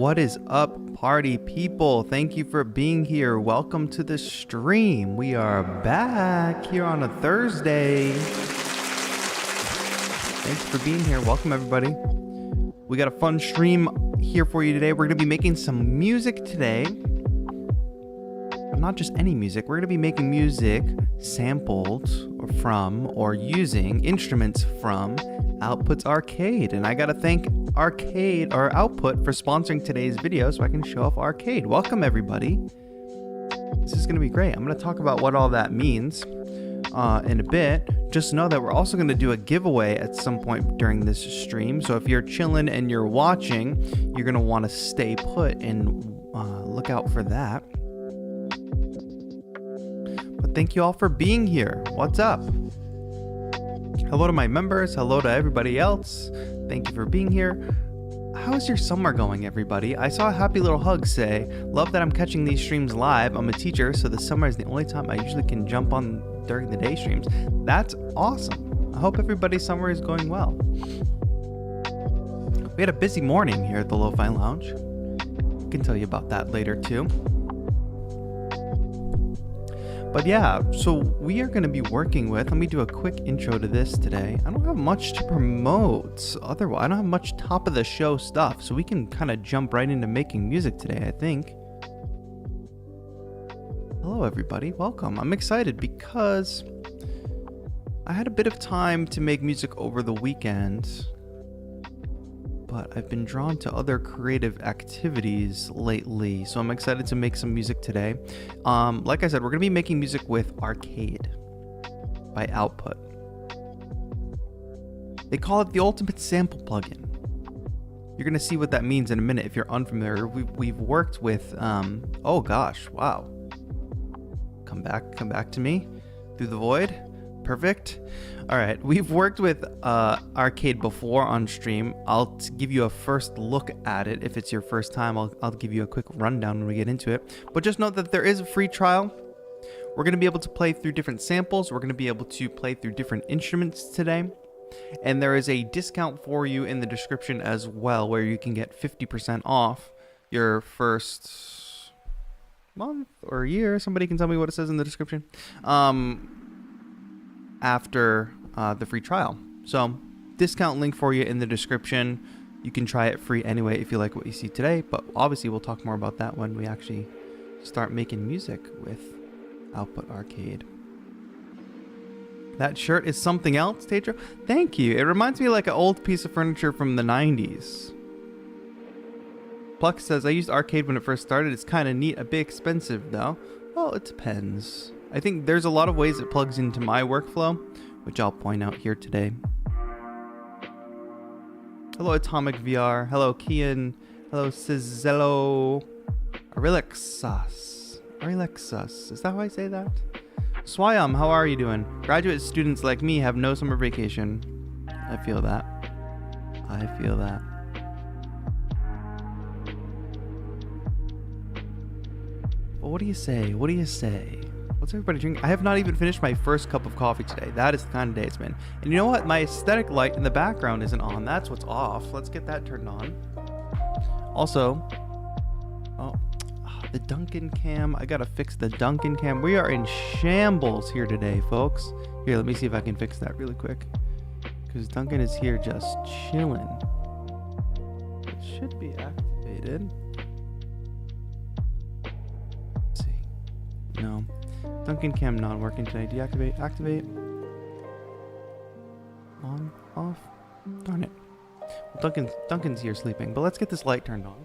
What is up, party people? Thank you for being here. Welcome to the stream. We are back here on a Thursday. Thanks for being here. Welcome, everybody. We got a fun stream here for you today. We're going to be making some music today. But not just any music. We're going to be making music sampled from or using instruments from Output's Arcade. And I got to thank Arcade or Output for sponsoring today's video so I can show off Arcade. Welcome, everybody. This is going to be great. I'm going to talk about what all that means in a bit. Just know that we're also going to do a giveaway at some point during this stream. So if you're chilling and you're watching, you're going to want to stay put and look out for that. But thank you all for being here. What's up? Hello to my members. Hello to everybody else. Thank you for being here. How's your summer going, everybody? I saw a happy little hug say, love that I'm catching these streams live. I'm a teacher, so the summer is the only time I usually can jump on during the day streams. That's awesome. I hope everybody's summer is going well. We had a busy morning here at the Lo-Fi Lounge. I can tell you about that later too. But yeah, so we are going to be working with, let me do a quick intro to this today. I don't have much to promote otherwise. I don't have much top of the show stuff, so we can kind of jump right into making music today, I think. Hello everybody, welcome. I'm excited because I had a bit of time to make music over the weekend, but I've been drawn to other creative activities lately, so I'm excited to make some music today. Like I said, we're going to be making music with Arcade by Output. They call it the ultimate sample plugin. You're going to see what that means in a minute if you're unfamiliar. We've worked with, oh gosh, wow. Come back to me through the void. Perfect. All right, we've worked with Arcade before on stream. I'll give you a first look at it. If it's your first time, I'll give you a quick rundown when we get into it. But just note that there is a free trial. We're going to be able to play through different samples. We're going to be able to play through different instruments today. And there is a discount for you in the description as well, where you can get 50% off your first month or year. Somebody can tell me what it says in the description. After the free trial. So discount link for you in the description. You can try it free anyway if you like what you see today, but obviously we'll talk more about that when we actually start making music with Output Arcade. That shirt is something else, TAETRO. Thank you. It reminds me of like an old piece of furniture from the 90s. Pluck says, I used Arcade when it first started. It's kind of neat, a bit expensive though. Well, it depends. I think there's a lot of ways it plugs into my workflow, which I'll point out here today. Hello, Atomic VR. Hello, Kian. Hello, Cizello. Arilexus. Arilexus. Is that how I say that? Swayam, how are you doing? Graduate students like me have no summer vacation. I feel that. I feel that. Well, what do you say? What do you say? What's everybody drinking? I have not even finished my first cup of coffee today. That is the kind of day it's been. And you know what? My aesthetic light in the background isn't on. That's what's off. Let's get that turned on. Also, the Duncan cam. I gotta fix the Duncan cam. We are in shambles here today, folks. Here, let me see if I can fix that really quick. Because Duncan is here just chilling. It should be activated. Let's see. No. Duncan cam not working today. Deactivate, activate. On, off. Darn it. Well, Duncan's here sleeping, but let's get this light turned on.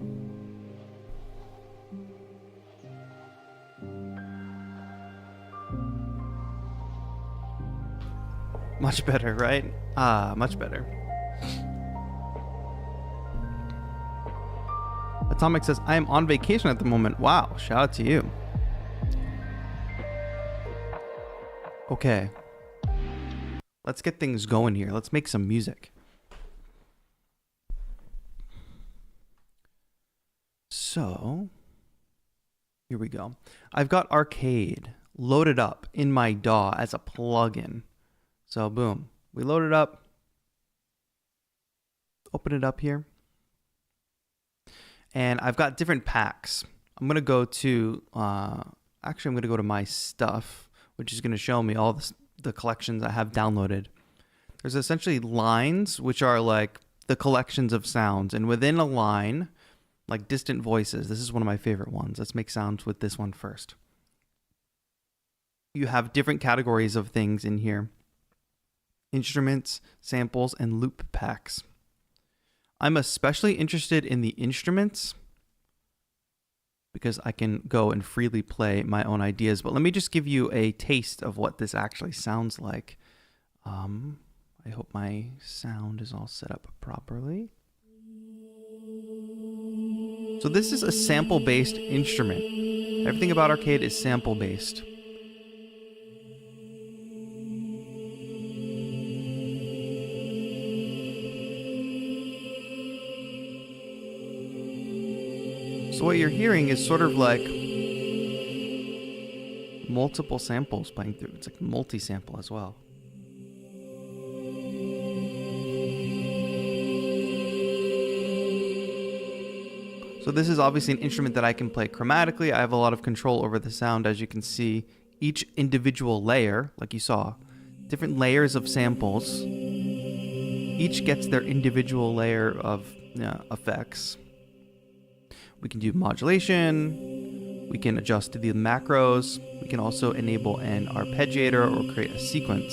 Much better, right? Much better. Atomic says, I am on vacation at the moment. Wow, shout out to you. Okay, let's get things going here. Let's make some music. So, here we go. I've got Arcade loaded up in my DAW as a plugin. So, boom. We load it up. Open it up here. And I've got different packs. I'm going to go to, actually I'm going to go to my stuff, which is going to show me all the collections I have downloaded. There's essentially lines, which are like the collections of sounds. And within a line, like distant voices, this is one of my favorite ones. Let's make sounds with this one first. You have different categories of things in here. Instruments, samples, and loop packs. I'm especially interested in the instruments because I can go and freely play my own ideas. But let me just give you a taste of what this actually sounds like. I hope my sound is all set up properly. So this is a sample-based instrument. Everything about Arcade is sample-based. So what you're hearing is sort of like multiple samples playing through. It's like multi-sample as well. So this is obviously an instrument that I can play chromatically. I have a lot of control over the sound, as you can see. Each individual layer, like you saw, different layers of samples. Each gets their individual layer of effects. We can do modulation. We can adjust to the macros. We can also enable an arpeggiator or create a sequence.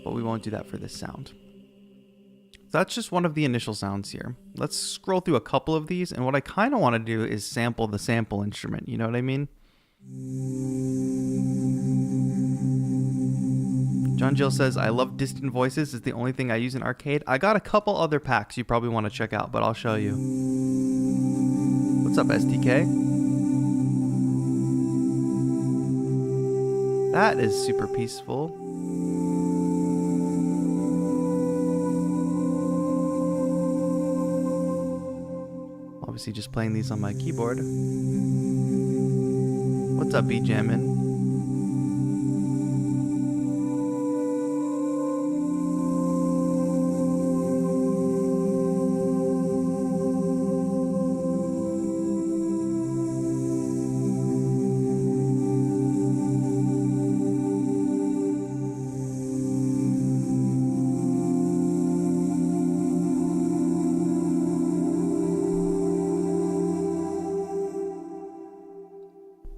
But we won't do that for this sound. That's just one of the initial sounds here. Let's scroll through a couple of these, and what I kind of want to do is sample the sample instrument. You know what I mean? John Jill says, I love distant voices. It's the only thing I use in Arcade. I got a couple other packs you probably want to check out, but I'll show you. What's up, SDK? That is super peaceful. Obviously just playing these on my keyboard. What's up, B-Jammin'?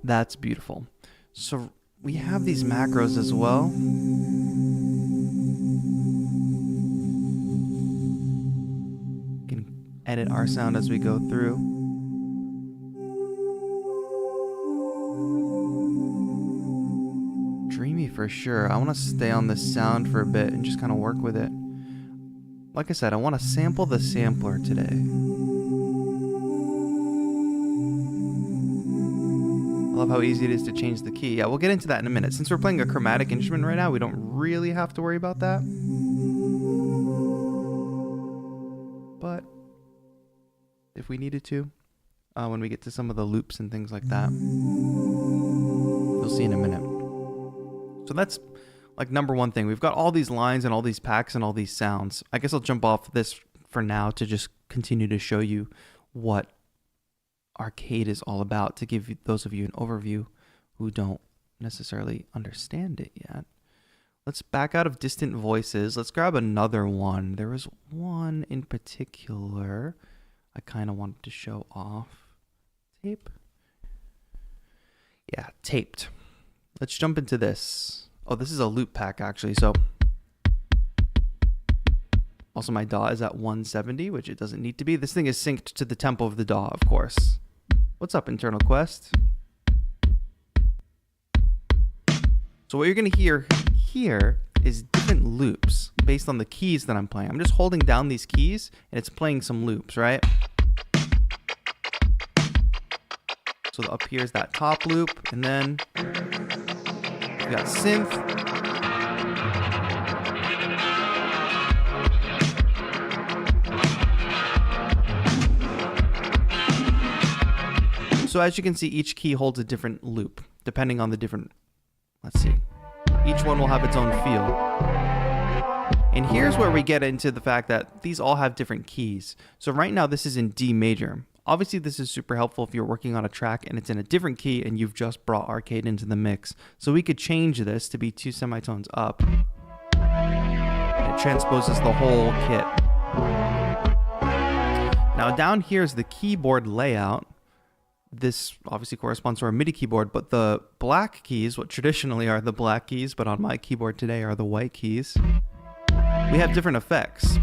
That's beautiful. So we have these macros as well. We can edit our sound as we go through. Dreamy for sure. I want to stay on this sound for a bit and just kind of work with it. Like I said, I want to sample the sampler today. I love how easy it is to change the key. Yeah, we'll get into that in a minute. Since we're playing a chromatic instrument right now, we don't really have to worry about that. But if we needed to, when we get to some of the loops and things like that, you'll see in a minute. So that's like number one thing. We've got all these lines and all these packs and all these sounds. I guess I'll jump off this for now to just continue to show you what Arcade is all about, to give those of you an overview who don't necessarily understand it yet. Let's back out of distant voices. Let's grab another one. There was one in particular I kind of wanted to show off. Tape? Yeah, taped. Let's jump into this. Oh, this is a loop pack actually. So also my DAW is at 170, which it doesn't need to be. This thing is synced to the tempo of the DAW, of course. What's up, Internal Quest? So what you're going to hear here is different loops based on the keys that I'm playing. I'm just holding down these keys and it's playing some loops, right? So up here is that top loop, and then we got synth. So as you can see, each key holds a different loop, depending on the different, let's see. Each one will have its own feel. And here's where we get into the fact that these all have different keys. So right now this is in D major. Obviously this is super helpful if you're working on a track and it's in a different key and you've just brought arcade into the mix. So we could change this to be 2 semitones up. And it transposes the whole kit. Now down here is the keyboard layout. This obviously corresponds to our MIDI keyboard, but the black keys, what traditionally are the black keys, but on my keyboard today are the white keys. We have different effects.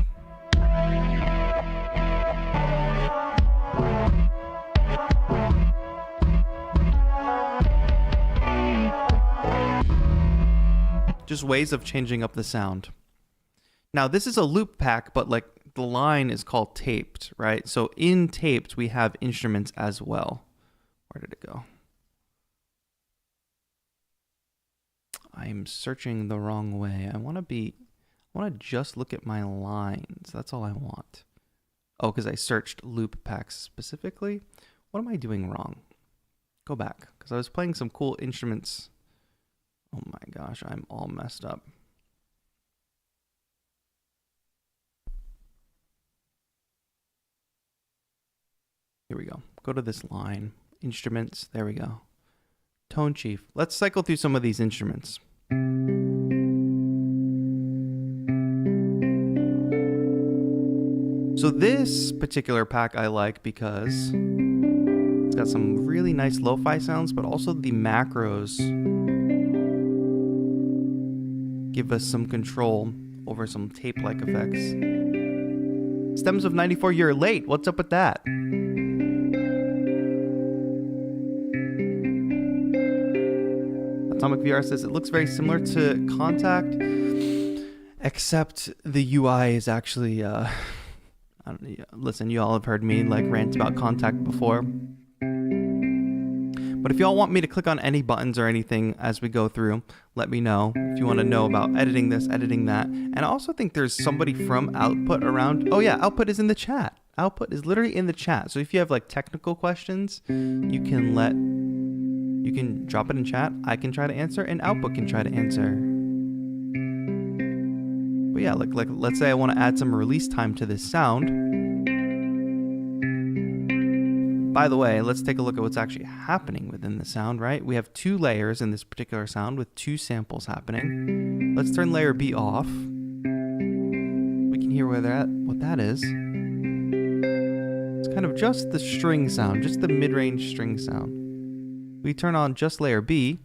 Just ways of changing up the sound. Now this is a loop pack, but like the line is called taped, right? So in taped, we have instruments as well. Where did it go? I'm searching the wrong way. I want to just look at my lines. That's all I want. Oh, because I searched loop packs specifically. What am I doing wrong? Go back, because I was playing some cool instruments. Oh my gosh, I'm all messed up. Here we go. Go to this line. Instruments. There we go. Tone chief. Let's cycle through some of these instruments. So this particular pack I like because it's got some really nice lo-fi sounds, but also the macros give us some control over some tape-like effects. Stems of 94, you're late. What's up with that? Atomic VR says it looks very similar to Contact, except the UI is actually, listen, you all have heard me like rant about Contact before. But if y'all want me to click on any buttons or anything as we go through, let me know. If you want to know about editing this, editing that. And I also think there's somebody from Output around. Oh yeah, Output is in the chat. Output is literally in the chat. So if you have like technical questions, you can drop it in chat. I can try to answer and Output can try to answer. But yeah, like let's say I want to add some release time to this sound. By the way, let's take a look at what's actually happening within the sound, right? We have 2 layers in this particular sound with 2 samples happening. Let's turn layer B off. We can hear what that is. It's kind of just the string sound, just the mid-range string sound. We turn on just layer B.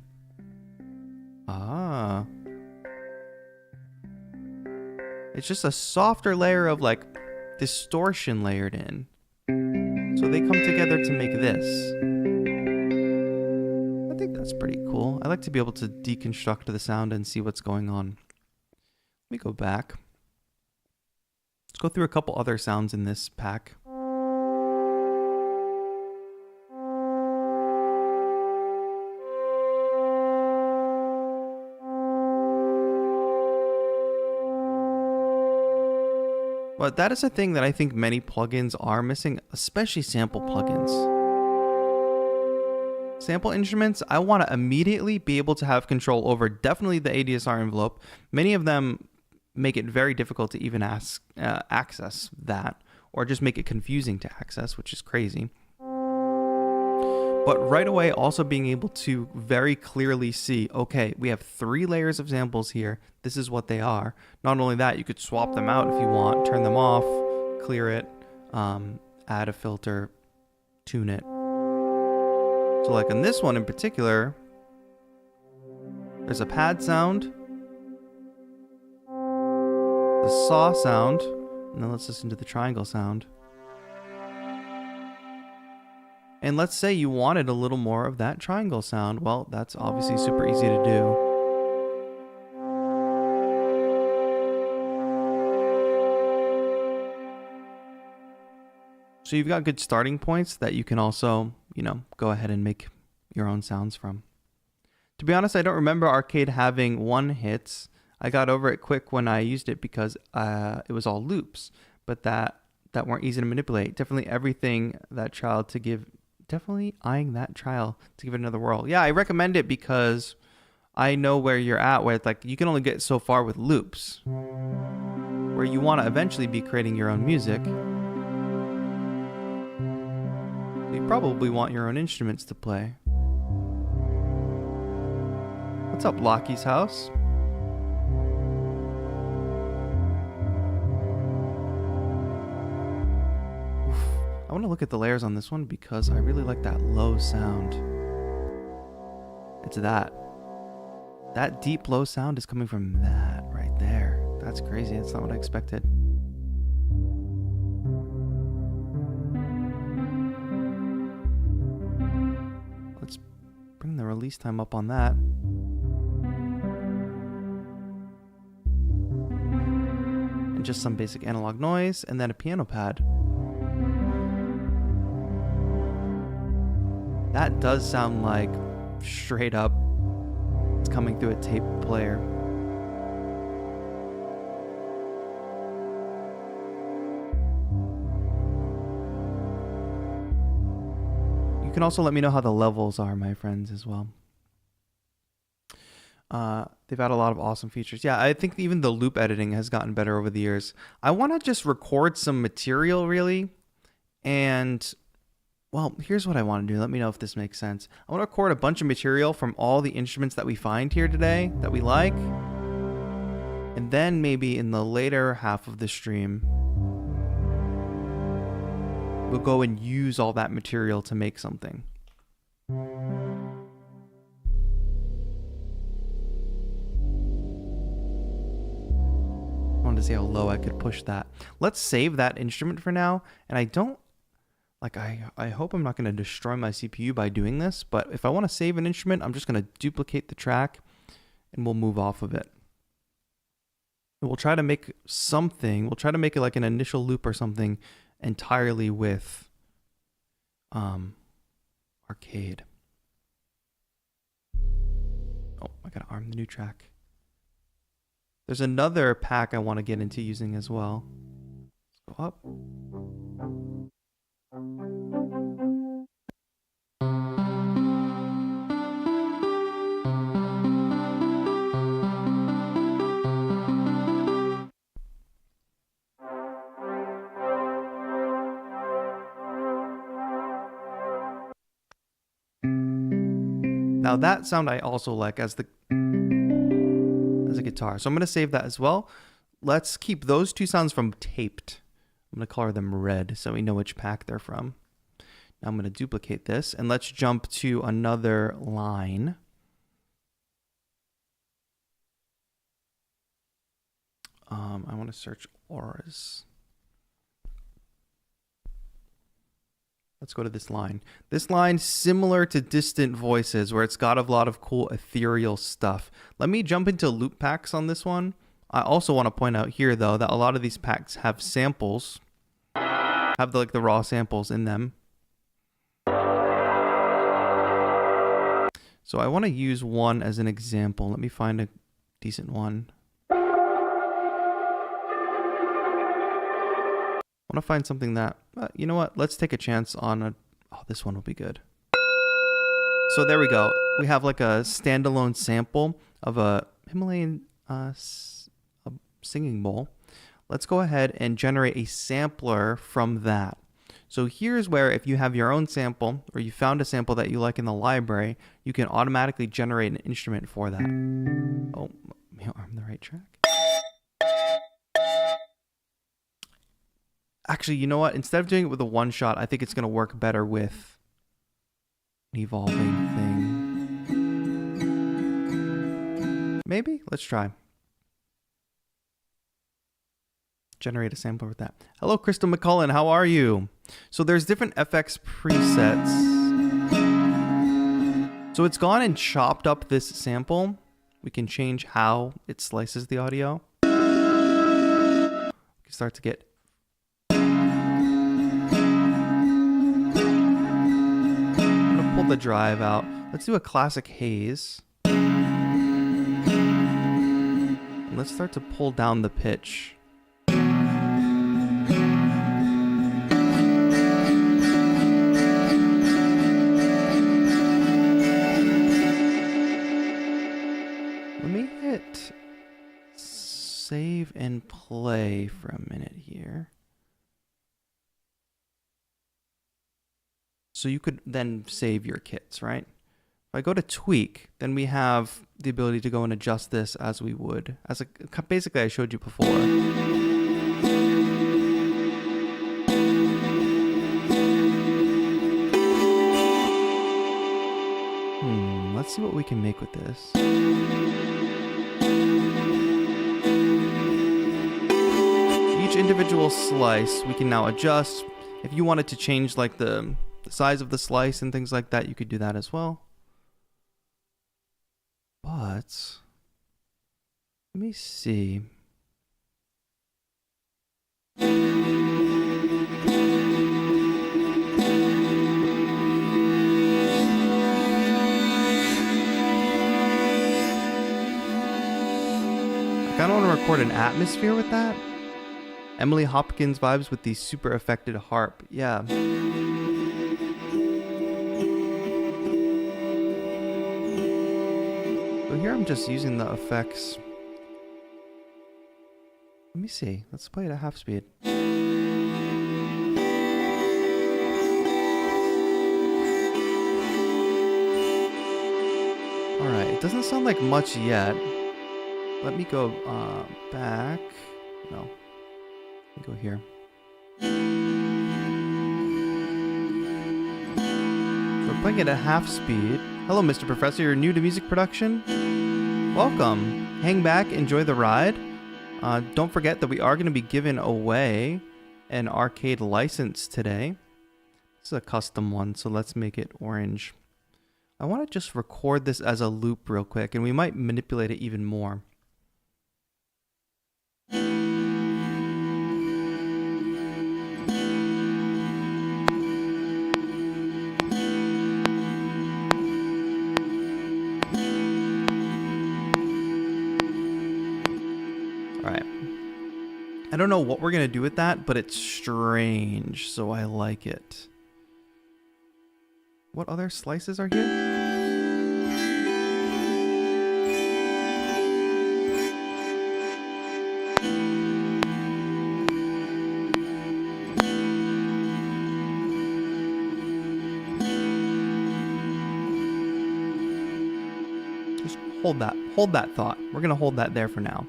Ah. It's just a softer layer of like distortion layered in. So they come together to make this. I think that's pretty cool. I like to be able to deconstruct the sound and see what's going on. Let me go back. Let's go through a couple other sounds in this pack. But that is a thing that I think many plugins are missing, especially sample plugins. Sample instruments, I want to immediately be able to have control over definitely the ADSR envelope. Many of them make it very difficult to even access that, or just make it confusing to access, which is crazy. But right away, also being able to very clearly see, okay, we have 3 layers of samples here. This is what they are. Not only that, you could swap them out if you want, turn them off, clear it, add a filter, tune it. So like on this one in particular, there's a pad sound, the saw sound, and then let's listen to the triangle sound. And let's say you wanted a little more of that triangle sound. Well, that's obviously super easy to do. So you've got good starting points that you can also, go ahead and make your own sounds from. To be honest, I don't remember Arcade having 1 hits. I got over it quick when I used it because it was all loops, but that weren't easy to manipulate. Definitely everything that child to give. Definitely eyeing that trial to give it another whirl. Yeah, I recommend it because I know where you're at, where it's like you can only get so far with loops. Where you want to eventually be creating your own music. You probably want your own instruments to play. What's up, Lockie's house? Oof. I want to look at the layers on this one because I really like that low sound. It's that. That deep low sound is coming from that right there. That's crazy. That's not what I expected. Let's bring the release time up on that. And just some basic analog noise and then a piano pad. That does sound like straight up it's coming through a tape player. You can also let me know how the levels are, my friends, as well. They've had a lot of awesome features. Yeah, I think even the loop editing has gotten better over the years. I want to just record some material, really. And, well, here's what I want to do. Let me know if this makes sense. I want to record a bunch of material from all the instruments that we find here today that we like. And then maybe in the later half of the stream, we'll go and use all that material to make something. I wanted to see how low I could push that. Let's save that instrument for now. And I don't, like, I hope I'm not going to destroy my CPU by doing this, but if I want to save an instrument, I'm just going to duplicate the track and we'll move off of it. And we'll try to make something, we'll try to make it like an initial loop or something entirely with arcade. Oh, I gotta arm the new track. There's another pack I want to get into using as well. Let's go up. Now that sound I also like as a guitar. So I'm going to save that as well. Let's keep those two sounds from taped. I'm going to color them red so we know which pack they're from. Now I'm going to duplicate this and let's jump to another line. I want to search auras. Let's go to this line. This line similar to Distant Voices where it's got a lot of cool ethereal stuff. Let me jump into loop packs on this one. I also want to point out here though that a lot of these packs have samples, have the raw samples in them. So I want to use one as an example. Let me find a decent one. I want to find something that, you know what, let's take a chance on this one will be good. So there we go. We have like a standalone sample of a Himalayan a singing bowl. Let's go ahead and generate a sampler from that. So here's where if you have your own sample or you found a sample that you like in the library, you can automatically generate an instrument for that. Oh, I'm the right track. Actually, you know what? Instead of doing it with a one shot, I think it's going to work better with an evolving thing. Maybe? Let's try. Generate a sampler with that. Hello, Crystal McCullen. How are you? So there's different FX presets. So it's gone and chopped up this sample. We can change how it slices the audio. We can start to get the drive out. Let's do a classic haze. And let's start to pull down the pitch. play for a minute here. So you could then save your kits, right? If I go to tweak, then we have the ability to go and adjust this as we would, basically I showed you before. Let's see what we can make with this. Each individual slice we can now adjust. If you wanted to change like the size of the slice and things like that, you could do that as well. But let me see. I kind of want to record an atmosphere with that. Emily Hopkins vibes with the super affected harp. Yeah. So here I'm just using the effects. Let me see. Let's play it at half speed. Alright, it doesn't sound like much yet. Let me go back. No. Let me go here. We're playing it at half speed. Hello, Mr. Professor. You're new to music production? Welcome. Hang back, enjoy the ride. Don't forget that we are going to be giving away an arcade license today. This is a custom one, so let's make it orange. I want to just record this as a loop real quick, and we might manipulate it even more. I don't know what we're going to do with that, but it's strange, so I like it. What other slices are here? Just hold that thought. We're going to hold that there for now.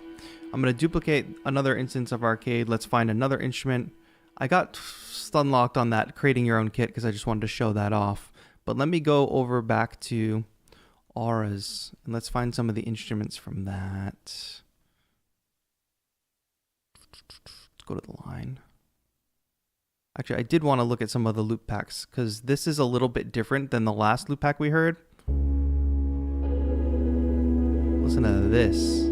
I'm going to duplicate another instance of arcade. Let's find another instrument. I got stun locked on that creating your own kit because I just wanted to show that off. But let me go over back to auras and let's find some of the instruments from that. Let's go to the line. Actually, I did want to look at some of the loop packs because this is a little bit different than the last loop pack we heard. Listen to this.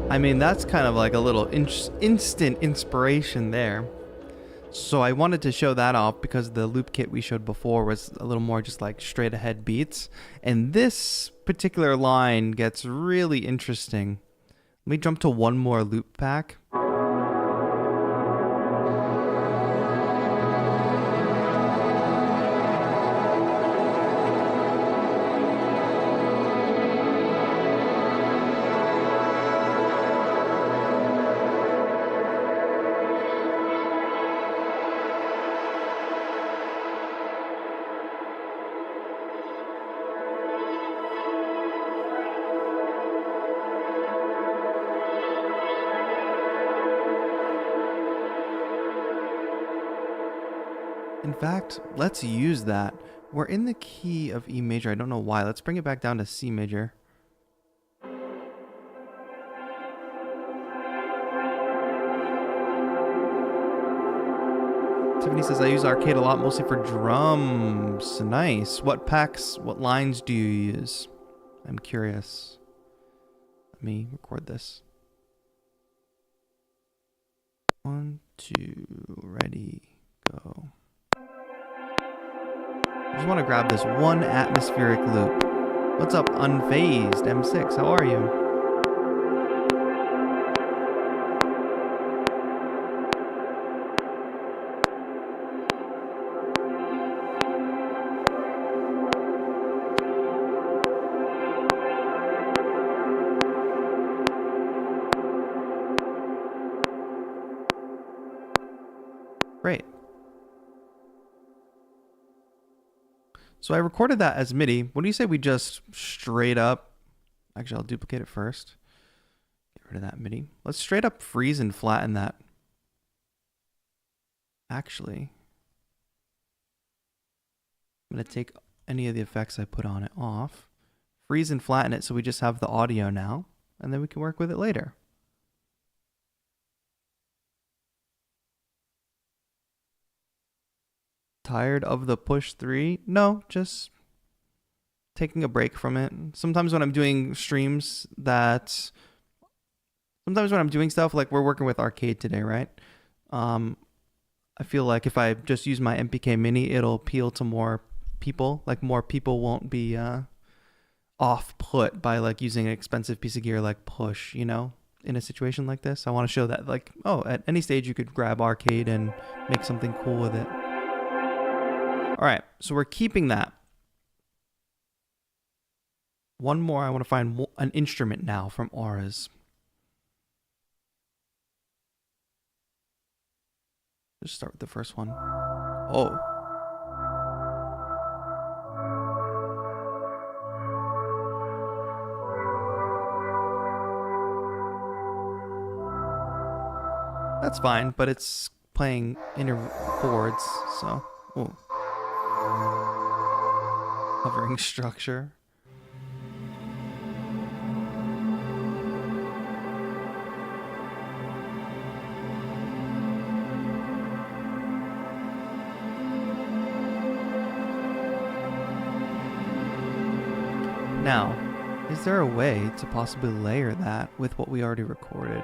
I mean, that's kind of like a little instant inspiration there. So I wanted to show that off because the loop kit we showed before was a little more just like straight ahead beats. And this particular line gets really interesting. Let me jump to one more loop pack. In fact, let's use that We're in the key of E major. I don't know why. Let's bring it back down to C major. Tiffany says, I use Arcade a lot, mostly for drums. Nice. What packs, what lines do you use? I'm curious. Let me record this. 1, 2, ready, go. I just want to grab this one atmospheric loop. What's up, Unfazed M6? How are you? Great. So I recorded that as MIDI. What do you say we just straight up... Actually, I'll duplicate it first. Get rid of that MIDI. Let's straight up freeze and flatten that. Actually, I'm going to take any of the effects I put on it off. Freeze and flatten it so we just have the audio now. And then we can work with it later. Tired of the push 3? No, just taking a break from it. Sometimes when I'm doing streams sometimes when I'm doing stuff like we're working with Arcade today, right? I feel like if I just use my MPK Mini, it'll appeal to more people. Like more people won't be off put by like using an expensive piece of gear like push, you know, in a situation like this. I want to show that like, oh, at any stage you could grab Arcade and make something cool with it. All right, so we're keeping that. One more, I want to find an instrument now from Auras. Just start with the first one. Oh. That's fine, but it's playing inner chords, so. Oh. Hovering structure. Now, is there a way to possibly layer that with what we already recorded?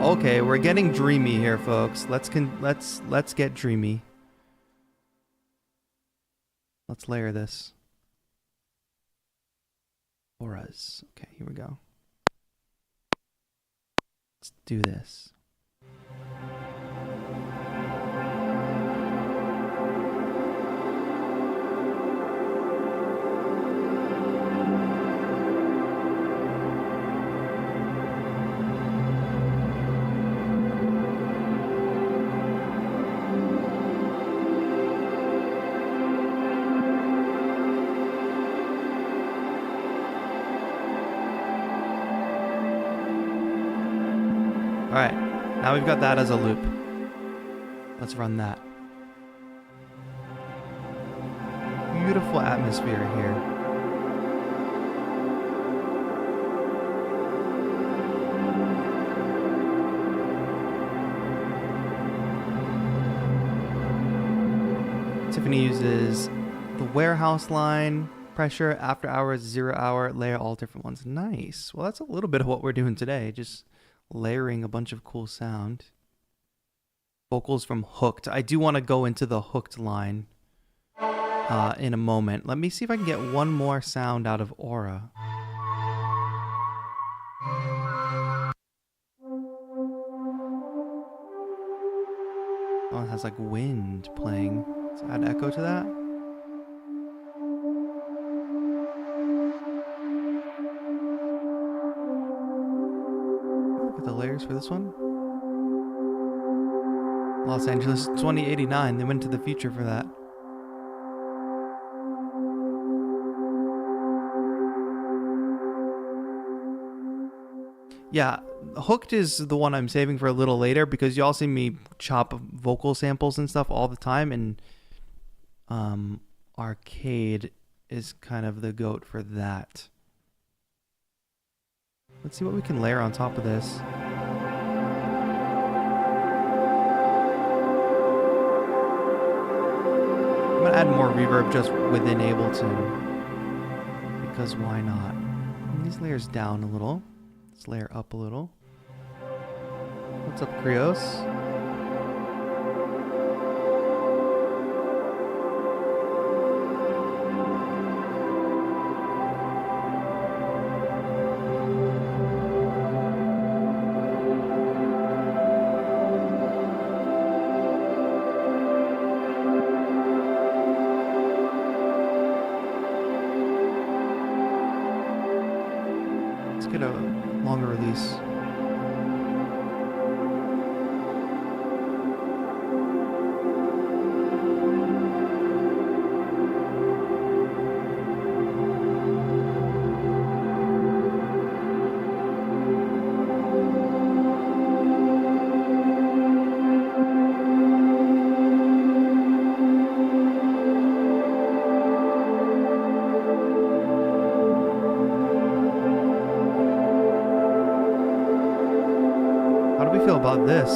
Okay, we're getting dreamy here, folks. Let's get dreamy. Let's layer this. Auras. Okay, here we go. Let's do this. All right, now we've got that as a loop. Let's run that. Beautiful atmosphere here. Tiffany uses the warehouse line, pressure, after hours, 0 hour, layer all different ones. Nice. Well, that's a little bit of what we're doing today. Just layering a bunch of cool sound. Vocals from Hooked. I do want to go into the Hooked line in a moment. Let me see if I can get one more sound out of Aura. Oh, it has like wind playing. Let's add echo to that. Look at the layers for this one. Los Angeles 2089. They went to the future for that. Yeah, Hooked is the one I'm saving for a little later because y'all see me chop vocal samples and stuff all the time, and Arcade is kind of the goat for that. Let's see what we can layer on top of this. I'm gonna add more reverb just within Ableton because why not? Bring these layers down a little. Let's layer up a little. What's up, Krios? Let's get a longer release. Feel about this?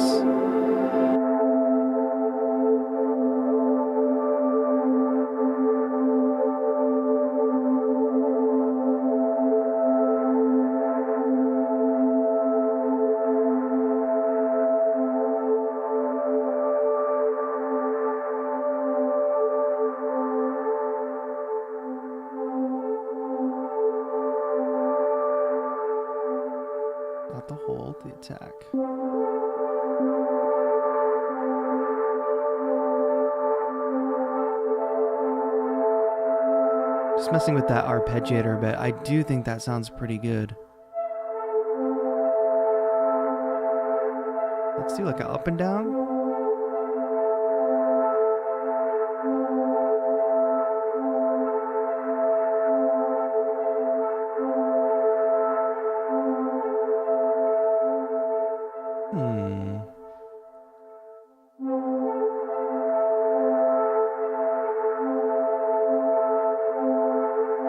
Not the hold, the attack. Just messing with that arpeggiator a bit. I do think that sounds pretty good. Let's do like an up and down.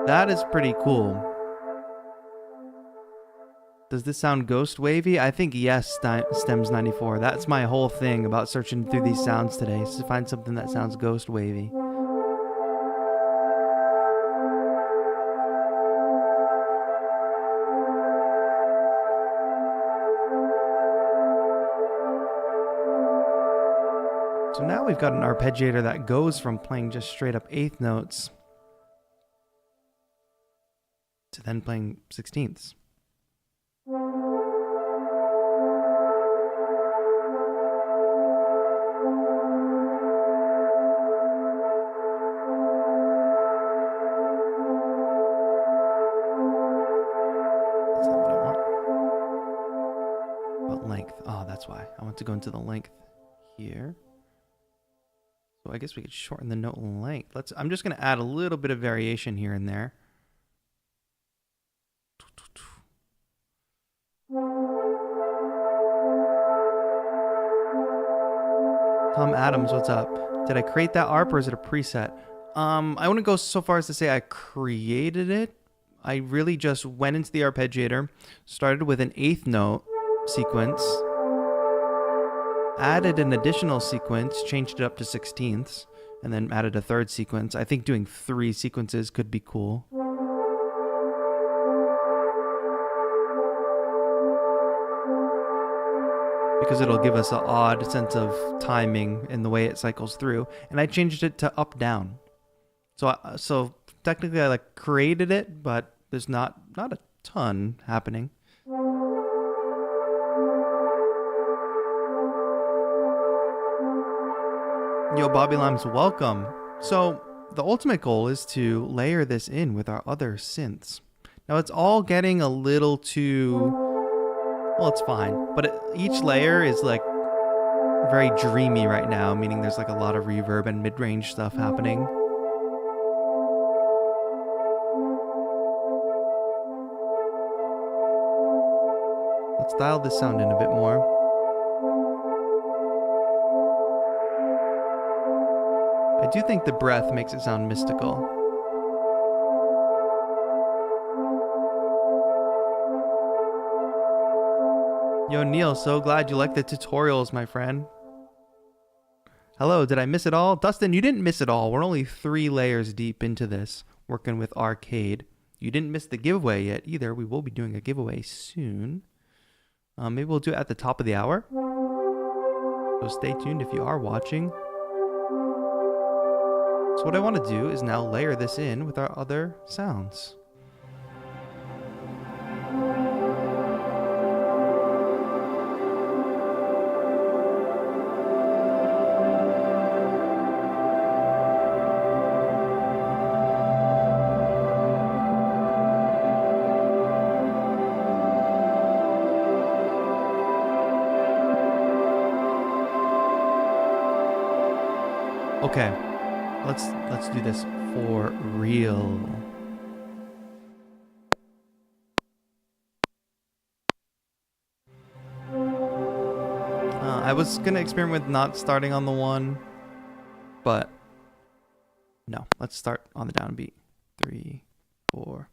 That is pretty cool. Does this sound ghost wavy? I think yes, Stems 94. That's my whole thing about searching through these sounds today, is to find something that sounds ghost wavy. So now we've got an arpeggiator that goes from playing just straight up eighth notes to then playing sixteenths. That's not what I want. About length. Oh, that's why. I want to go into the length here. So I guess we could shorten the note length. I'm just going to add a little bit of variation here and there. Tom Adams, what's up? Did I create that ARP or is it a preset? I wouldn't go so far as to say I created it. I really just went into the arpeggiator, started with an eighth note sequence, added an additional sequence, changed it up to sixteenths, and then added a third sequence. I think doing 3 sequences could be cool. Because it'll give us an odd sense of timing in the way it cycles through. And I changed it to up down. So technically I like created it, but there's not a ton happening. Yo, Bobby Lambs, welcome. So the ultimate goal is to layer this in with our other synths. Now it's all getting a little too... Well, it's fine, but each layer is like very dreamy right now, meaning there's like a lot of reverb and mid-range stuff happening. Let's dial this sound in a bit more. I do think the breath makes it sound mystical. Yo, Neil, so glad you like the tutorials, my friend. Hello, did I miss it all? Dustin, you didn't miss it all. We're only 3 layers deep into this, working with Arcade. You didn't miss the giveaway yet either. We will be doing a giveaway soon. Maybe we'll do it at the top of the hour. So stay tuned if you are watching. So what I want to do is now layer this in with our other sounds. Okay, let's do this for real. I was gonna experiment with not starting on the 1, but no, let's start on the downbeat. 3, 4.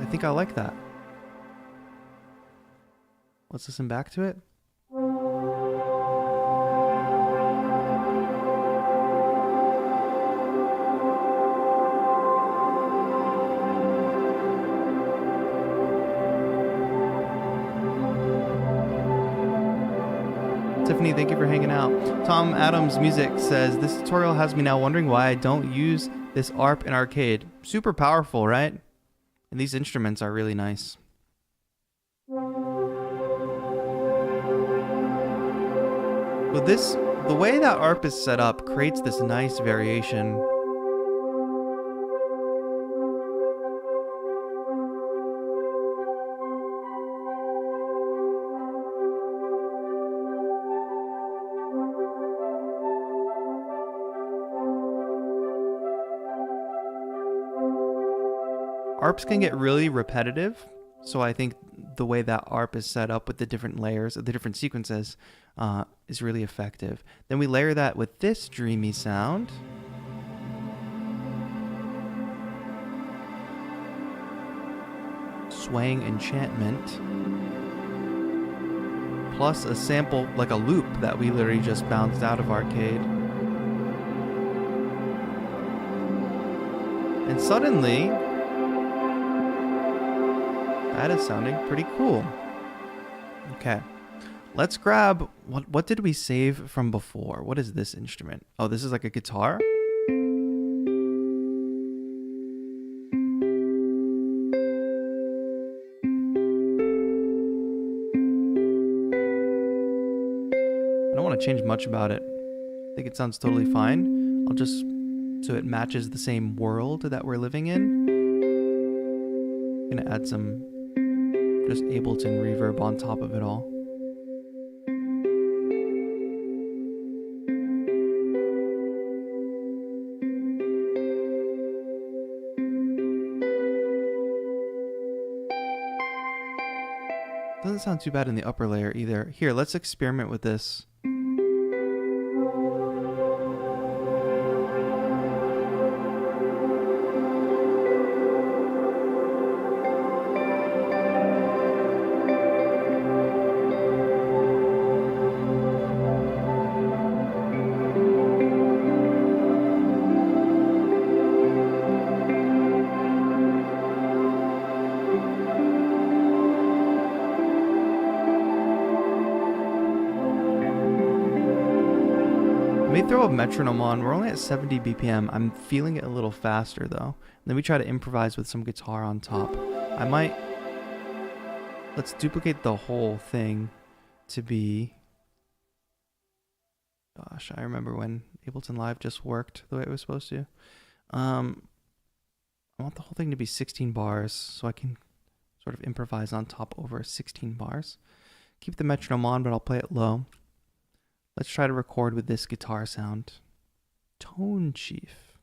I think I like that. Let's listen back to it. Tiffany, thank you for hanging out. Tom Adams Music says, this tutorial has me now wondering why I don't use this ARP in Arcade. Super powerful, right? And these instruments are really nice. But the way that ARP is set up creates this nice variation. ARPs can get really repetitive, so I think the way that ARP is set up with the different layers, the different sequences, is really effective. Then we layer that with this dreamy sound. Swaying enchantment. Plus a sample, like a loop that we literally just bounced out of Arcade. And suddenly, that is sounding pretty cool. Okay, let's grab, what did we save from before? What is this instrument? Oh, this is like a guitar? I don't want to change much about it. I think it sounds totally fine. I'll just, so it matches the same world that we're living in. I'm gonna add some just Ableton reverb on top of it all. Doesn't sound too bad in the upper layer either. Here, let's experiment with this. Let me throw a metronome on. We're only at 70 BPM. I'm feeling it a little faster though. Then we try to improvise with some guitar on top. Let's duplicate the whole thing to be... Gosh, I remember when Ableton Live just worked the way it was supposed to. I want the whole thing to be 16 bars so I can sort of improvise on top over 16 bars. Keep the metronome on, but I'll play it low. Let's try to record with this guitar sound. Tone Chief.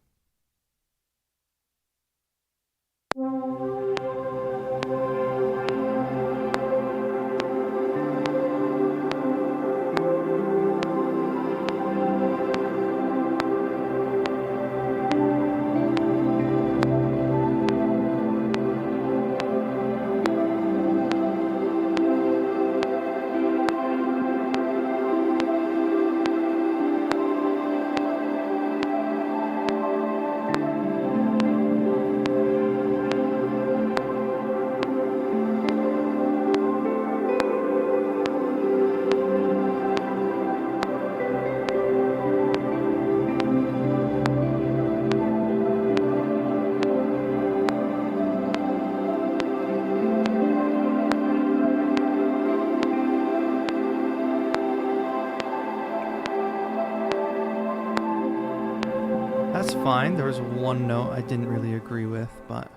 That's fine. There was one note I didn't really agree with, but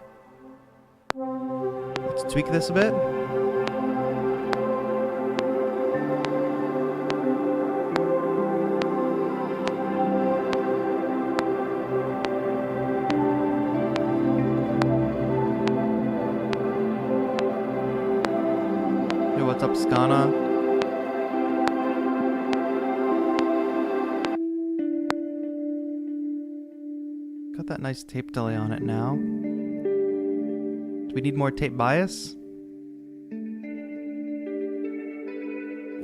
let's tweak this a bit. Yo, what's up, Skana? Got that nice tape delay on it now. Do we need more tape bias?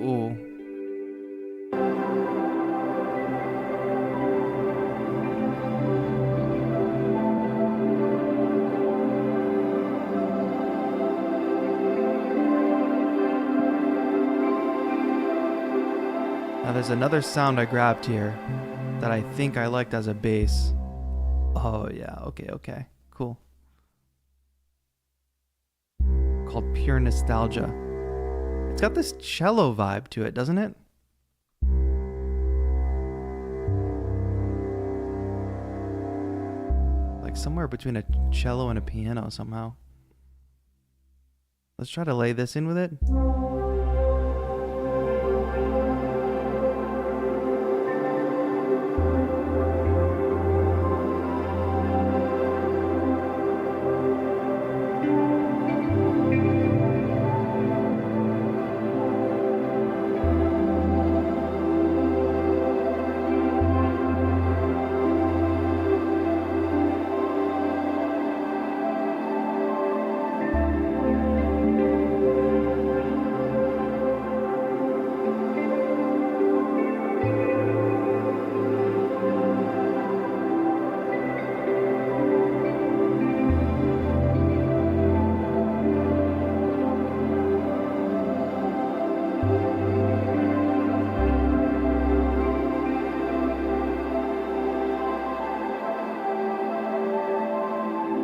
Ooh. Now there's another sound I grabbed here that I think I liked as a bass. Oh yeah, okay, cool. Called Pure Nostalgia. It's got this cello vibe to it, doesn't it? Like somewhere between a cello and a piano somehow. Let's try to lay this in with it.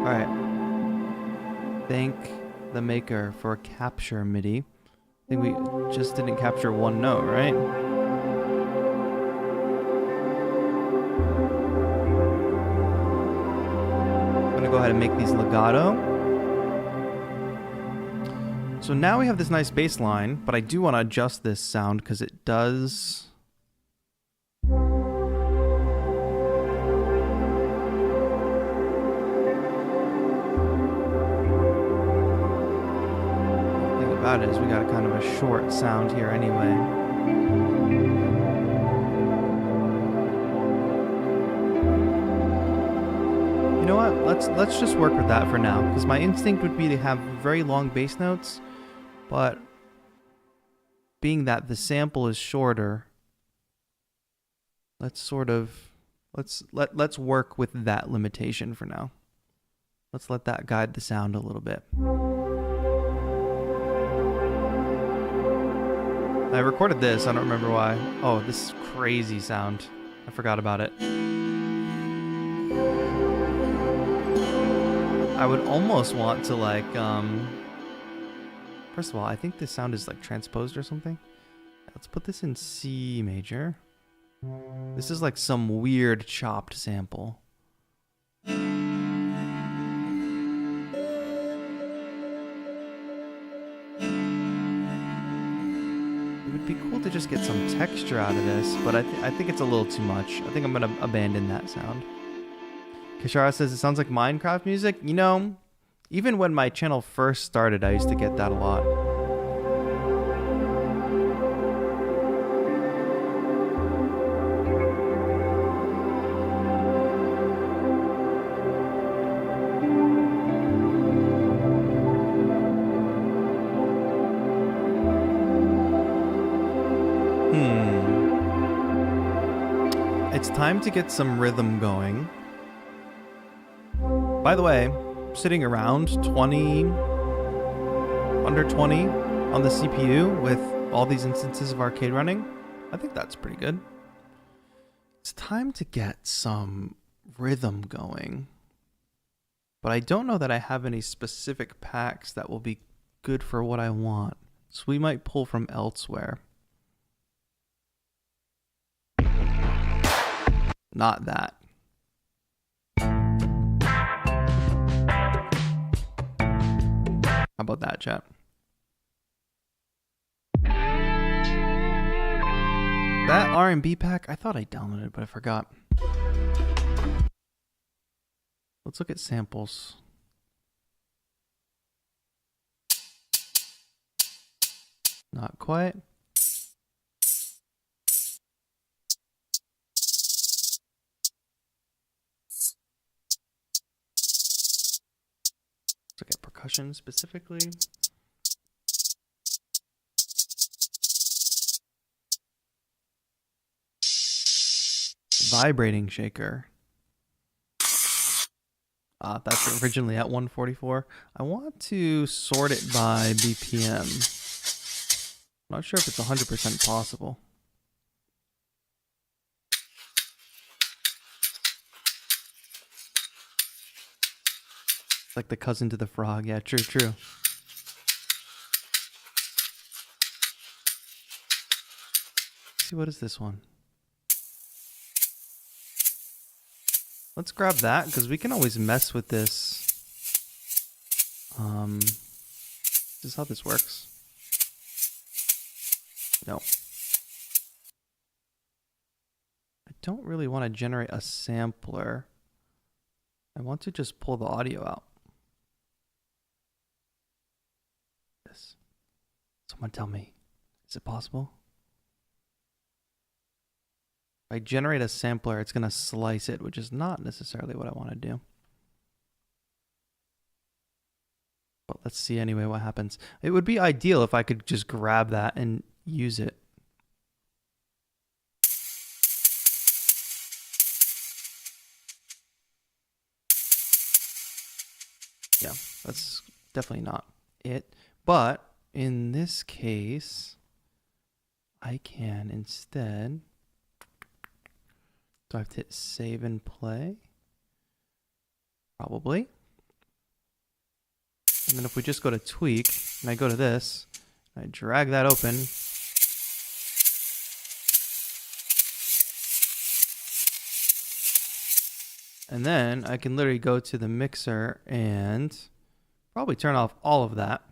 Alright. Thank the maker for capture MIDI. I think we just didn't capture one note, right? I'm gonna go ahead and make these legato. So now we have this nice bass line, but I do want to adjust this sound because it does... About it is we got a kind of a short sound here anyway. You know what? Let's just work with that for now, because my instinct would be to have very long bass notes, but being that the sample is shorter, let's work with that limitation for now. Let's let that guide the sound a little bit. I recorded this, I don't remember why. Oh, this crazy sound. I forgot about it. I would almost want to like, first of all, I think this sound is like transposed or something. Let's put this in C major. This is like some weird chopped sample. It would be cool to just get some texture out of this, but I think it's a little too much. I think I'm gonna abandon that sound. Kishara says it sounds like Minecraft music. You know, even when my channel first started, I used to get that a lot. It's time to get some rhythm going. By the way, sitting around 20, under 20 on the CPU with all these instances of arcade running, I think that's pretty good. It's time to get some rhythm going. But I don't know that I have any specific packs that will be good for what I want. So we might pull from elsewhere. Not that. How about that, chat? That R&B pack, I thought I downloaded it, but I forgot. Let's look at samples. Not quite. Let's look at percussion specifically. Vibrating shaker. That's originally at 144. I want to sort it by BPM. I'm not sure if it's 100% possible. It's like the cousin to the frog. Yeah, true, true. Let's see, what is this one? Let's grab that, because we can always mess with this. This is how this works. No. I don't really want to generate a sampler. I want to just pull the audio out. This. Someone tell me, is it possible? If I generate a sampler, it's going to slice it, which is not necessarily what I want to do. But let's see anyway what happens. It would be ideal if I could just grab that and use it. Yeah, that's definitely not it. But in this case, I can instead... Do I have to hit save and play? Probably. And then if we just go to tweak, and I go to this, I drag that open. And then I can literally go to the mixer and probably turn off all of that.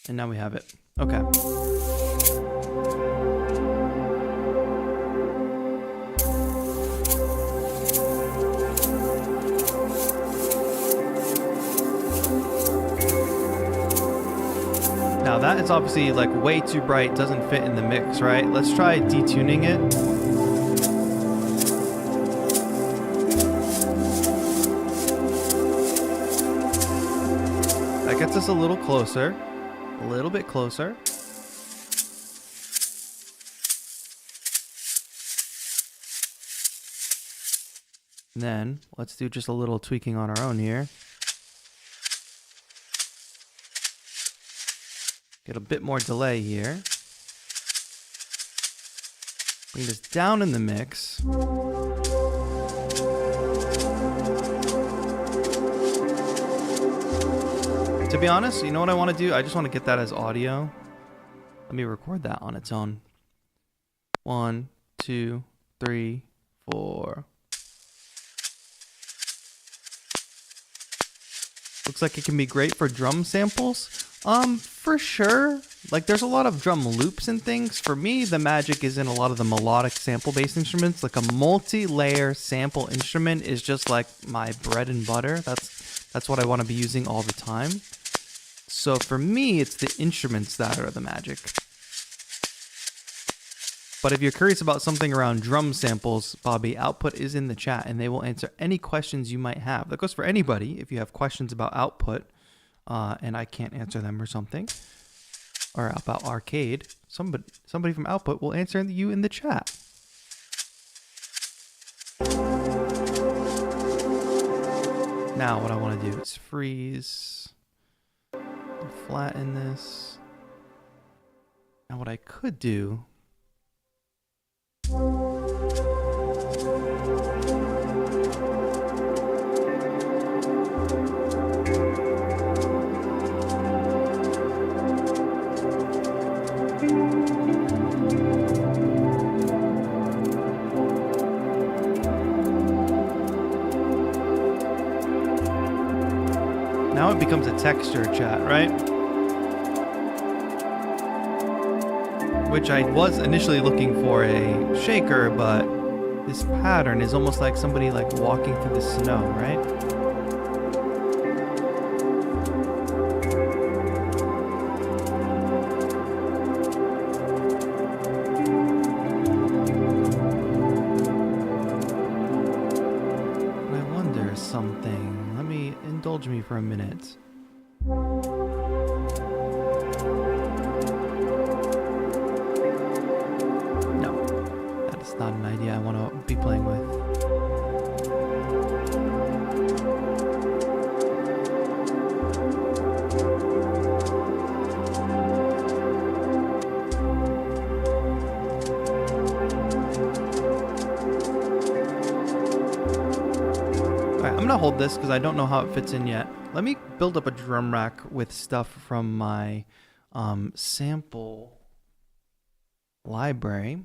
And now we have it. Okay. Now that is obviously like way too bright, doesn't fit in the mix, right? Let's try detuning it. That gets us a little closer. A little bit closer. And then let's do just a little tweaking on our own here. Get a bit more delay here. Bring this down in the mix. To be honest, you know what I want to do? I just want to get that as audio. Let me record that on its own. 1, 2, 3, 4. Looks like it can be great for drum samples. For sure. Like, there's a lot of drum loops and things. For me, the magic is in a lot of the melodic sample-based instruments. Like, a multi-layer sample instrument is just like my bread and butter. That's what I want to be using all the time. So for me, it's the instruments that are the magic. But if you're curious about something around drum samples, Bobby, Output is in the chat and they will answer any questions you might have. That goes for anybody. If you have questions about Output and I can't answer them or something, or about Arcade, somebody from Output will answer you in the chat. Now what I want to do is freeze, flatten this. Now what I could do now it becomes a texture chat, right? Which I was initially looking for a shaker, but this pattern is almost like somebody like walking through the snow, right? But I wonder something. Let me indulge me for a minute. Not an idea I want to be playing with. Alright, I'm gonna hold this because I don't know how it fits in yet. Let me build up a drum rack with stuff from my sample library.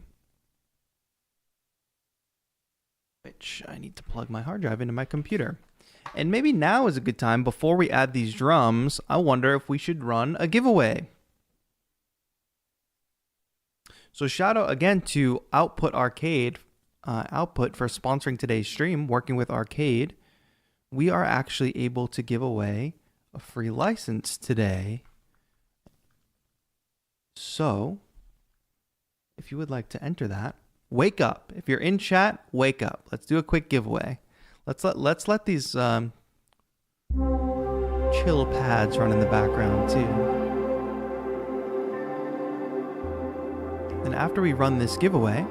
Which I need to plug my hard drive into my computer. And maybe now is a good time, before we add these drums, I wonder if we should run a giveaway. So shout out again to Output Arcade, Output for sponsoring today's stream, working with Arcade. We are actually able to give away a free license today. So if you would like to enter that, wake up. If you're in chat, wake up. Let's do a quick giveaway. Let's let these chill pads run in the background too. And after we run this giveaway,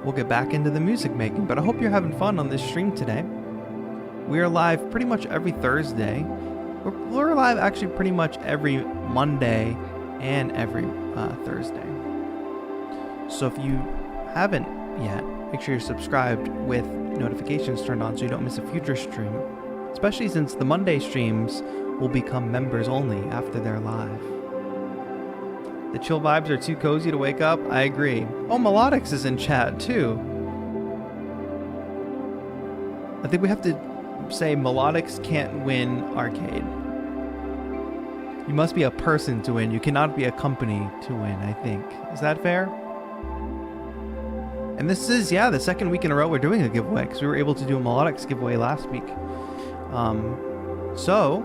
we'll get back into the music making. But I hope you're having fun on this stream today. We are live pretty much every Thursday. We're live actually pretty much every Monday and every Thursday. So if you haven't yet, make sure you're subscribed with notifications turned on so you don't miss a future stream, especially since the Monday streams will become members only after they're live. The chill vibes are too cozy to wake up. I agree. Oh, Melodics is in chat too. I think we have to say Melodics can't win Arcade. You must be a person to win. You cannot be a company to win, I think. Is that fair? And this is, yeah, the second week in a row we're doing a giveaway because we were able to do a Melodics giveaway last week. So,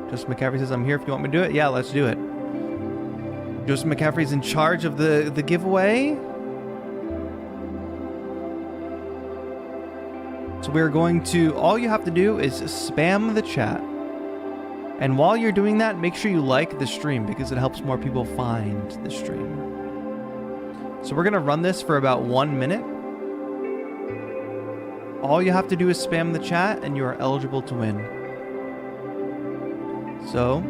Joseph McCaffrey says, I'm here if you want me to do it. Yeah, let's do it. Joseph McCaffrey's in charge of the giveaway. So we're going to, all you have to do is spam the chat. And while you're doing that, make sure you like the stream because it helps more people find the stream. So we're going to run this for about 1 minute. All you have to do is spam the chat and you are eligible to win. So,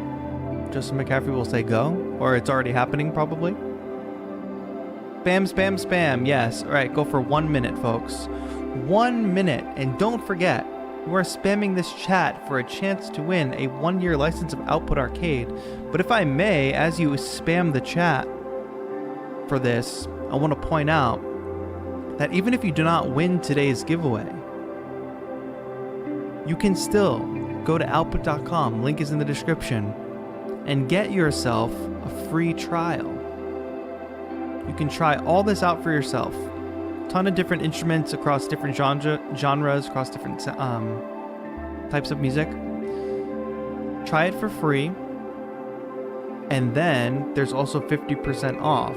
Justin McCaffrey will say go, or it's already happening probably. Spam, spam, spam. Yes. All right, go for 1 minute, folks. 1 minute. And don't forget, you are spamming this chat for a chance to win a 1-year license of Output Arcade. But if I may, as you spam the chat for this, I want to point out that even if you do not win today's giveaway, you can still go to output.com, link is in the description, and get yourself a free trial. You can try all this out for yourself. Ton of different instruments across different genres, across different types of music. Try it for free. And then there's also 50% off.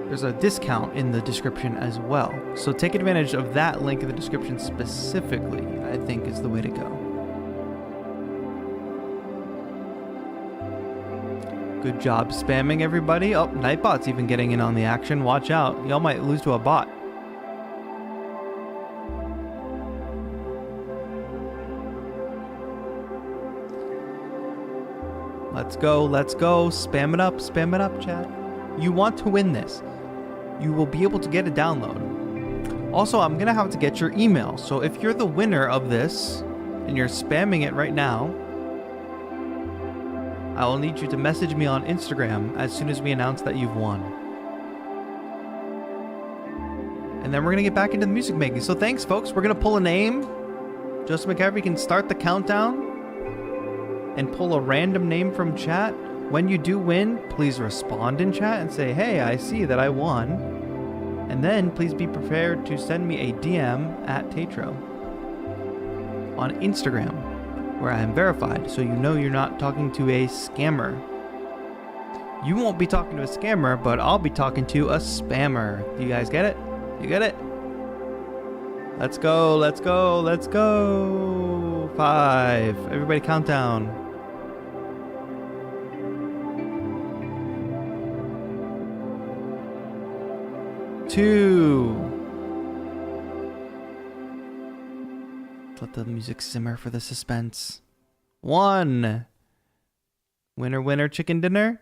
There's a discount in the description as well. So take advantage of that link in the description specifically, I think is the way to go. Good job spamming, everybody. Oh, Nightbot's even getting in on the action. Watch out. Y'all might lose to a bot. Let's go, let's go. Spam it up, chat. You want to win this. You will be able to get a download. Also, I'm gonna have to get your email. So if you're the winner of this and you're spamming it right now, I will need you to message me on Instagram as soon as we announce that you've won. And then we're gonna get back into the music making. So thanks, folks. We're gonna pull a name. Justin McCaffrey can start the countdown and pull a random name from chat. When you do win, please respond in chat and say, hey, I see that I won. And then please be prepared to send me a DM at TAETRO on Instagram, where I am verified, so you know you're not talking to a scammer. You won't be talking to a scammer, but I'll be talking to a spammer. Do you guys get it? You get it? Let's go, let's go, let's go. 5. Everybody count down. 2. Let the music simmer for the suspense. 1. Winner, winner, chicken dinner.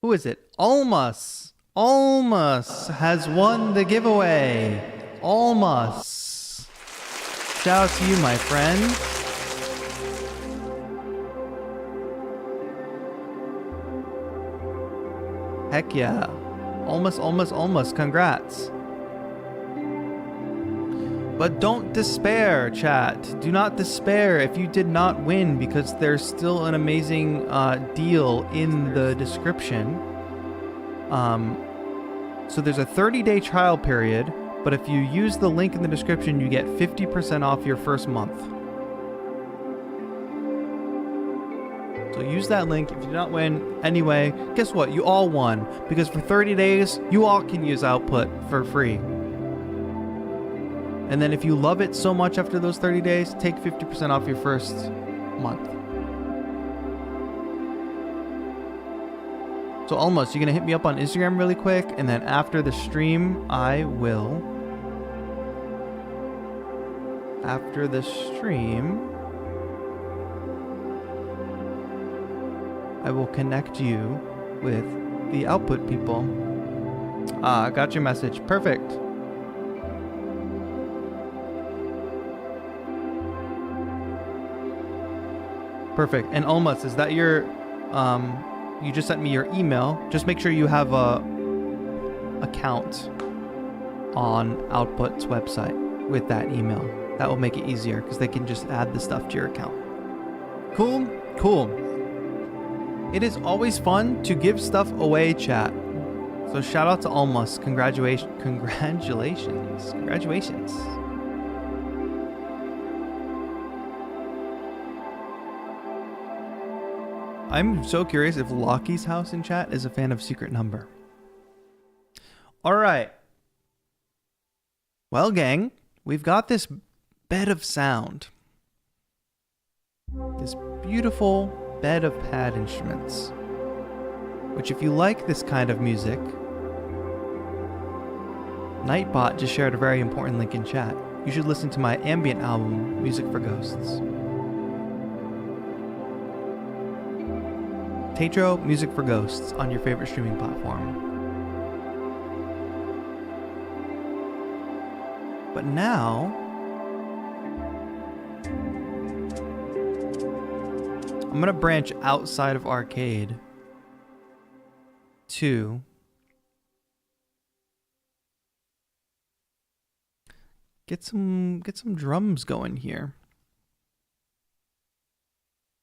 Who is it? Almas. Almas has won the giveaway. Almas. Shout out to you, my friend. Heck yeah. Almas, almas, almas. Congrats. But don't despair, chat. Do not despair if you did not win, because there's still an amazing deal in the description. So there's a 30-day trial period, but if you use the link in the description, you get 50% off your first month. So use that link. If you did not win, anyway, guess what? You all won, because for 30 days, you all can use Output for free. And then if you love it so much after those 30 days, take 50% off your first month. So Almost, you're going to hit me up on Instagram really quick, and then after the stream, I will connect you with the Output people. I got your message. Perfect. Perfect. And Almas, is that your, you just sent me your email. Just make sure you have a account on Output's website with that email. That will make it easier, because they can just add the stuff to your account. Cool? Cool. It is always fun to give stuff away, chat. So shout out to Almas. Congratulations. I'm so curious if Lockie's house in chat is a fan of Secret Number. All right. Well, gang, we've got this bed of sound. This beautiful bed of pad instruments. Which, if you like this kind of music, Nightbot just shared a very important link in chat. You should listen to my ambient album, Music for Ghosts. TAETRO, Music for Ghosts on your favorite streaming platform. But now, I'm gonna branch outside of arcade to get some drums going here.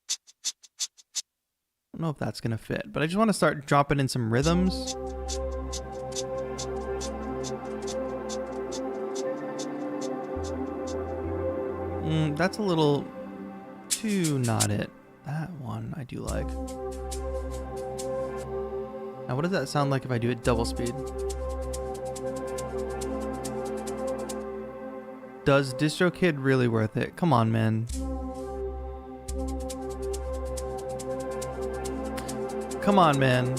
I don't know if that's gonna fit, but I just want to start dropping in some rhythms. That's a little too not it. That one I do like. Now what does that sound like if I do it double speed? Does DistroKid really worth it? Come on, man. Come on, man.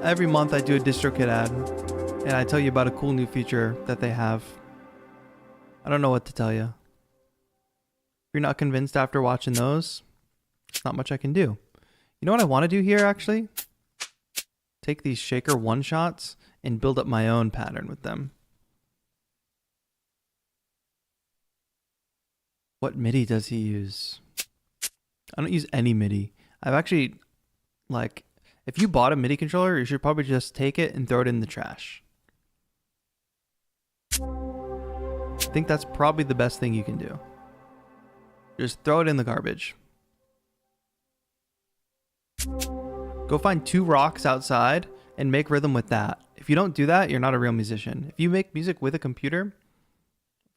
Every month I do a DistroKid ad and I tell you about a cool new feature that they have. I don't know what to tell you. If you're not convinced after watching those, there's not much I can do. You know what I want to do here, actually? Take these shaker one-shots and build up my own pattern with them. What MIDI does he use? I don't use any MIDI. I've actually, like, if you bought a MIDI controller, you should probably just take it and throw it in the trash. I think that's probably the best thing you can do. Just throw it in the garbage. Go find 2 rocks outside and make rhythm with that. If you don't do that, you're not a real musician. If you make music with a computer,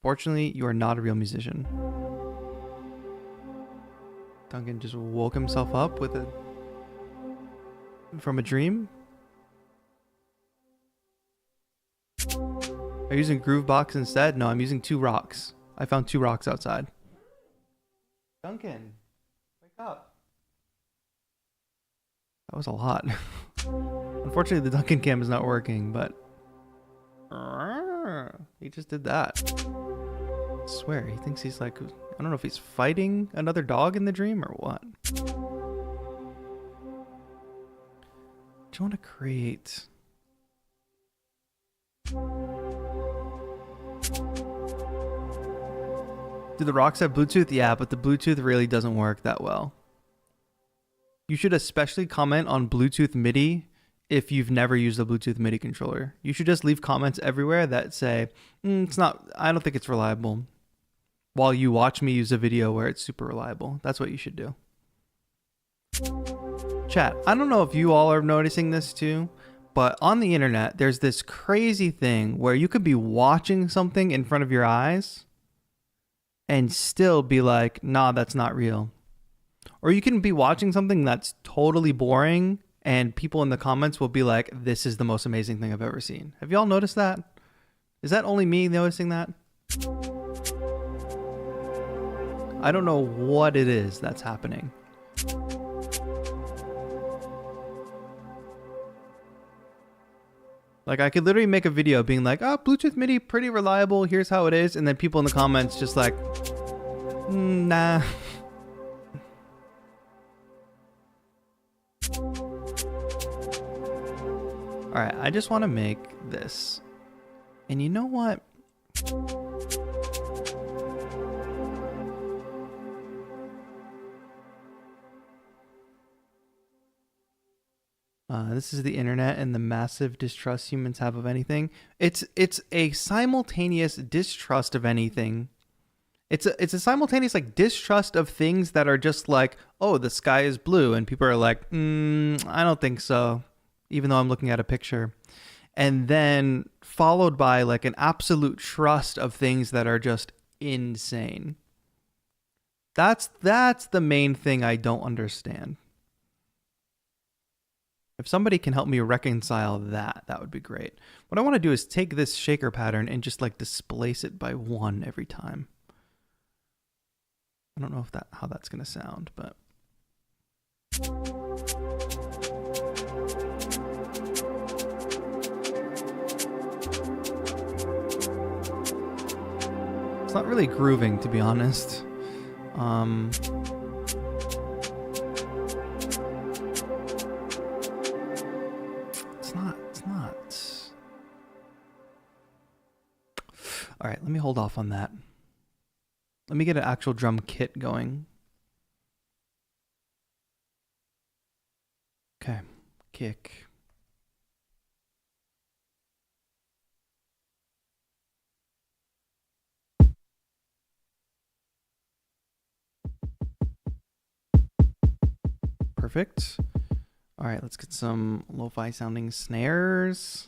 fortunately, you are not a real musician. Duncan just woke himself up with from a dream. Are you using Groovebox instead? No, I'm using 2 rocks. I found 2 rocks outside. Duncan, wake up. That was a lot. Unfortunately, the Duncan cam is not working, but he just did that. I swear, he thinks he's like, I don't know if he's fighting another dog in the dream or what. Do you want to create... Do the rocks have Bluetooth? Yeah, but the Bluetooth really doesn't work that well. You should especially comment on Bluetooth MIDI if you've never used a Bluetooth MIDI controller. You should just leave comments everywhere that say, it's not, I don't think it's reliable, while you watch me use a video where it's super reliable. That's what you should do. Chat, I don't know if you all are noticing this too, but on the internet, there's this crazy thing where you could be watching something in front of your eyes and still be like, nah, that's not real. Or you can be watching something that's totally boring and people in the comments will be like, this is the most amazing thing I've ever seen. Have y'all noticed that? Is that only me noticing that? I don't know what it is that's happening. Like, I could literally make a video being like, oh, Bluetooth MIDI, pretty reliable, here's how it is. And then people in the comments just like, nah. All right, I just want to make this. And you know what? This is the internet and the massive distrust humans have of anything. It's a simultaneous distrust of anything. It's a simultaneous like distrust of things that are just like, oh, the sky is blue, and people are like, I don't think so, even though I'm looking at a picture. And then followed by like an absolute trust of things that are just insane. That's the main thing I don't understand. If somebody can help me reconcile that, that would be great. What I want to do is take this shaker pattern and just like displace it by 1 every time. I don't know if how that's going to sound, but it's not really grooving, to be honest. All right, let me hold off on that. Let me get an actual drum kit going. Okay, kick. Perfect. All right, let's get some lo-fi sounding snares.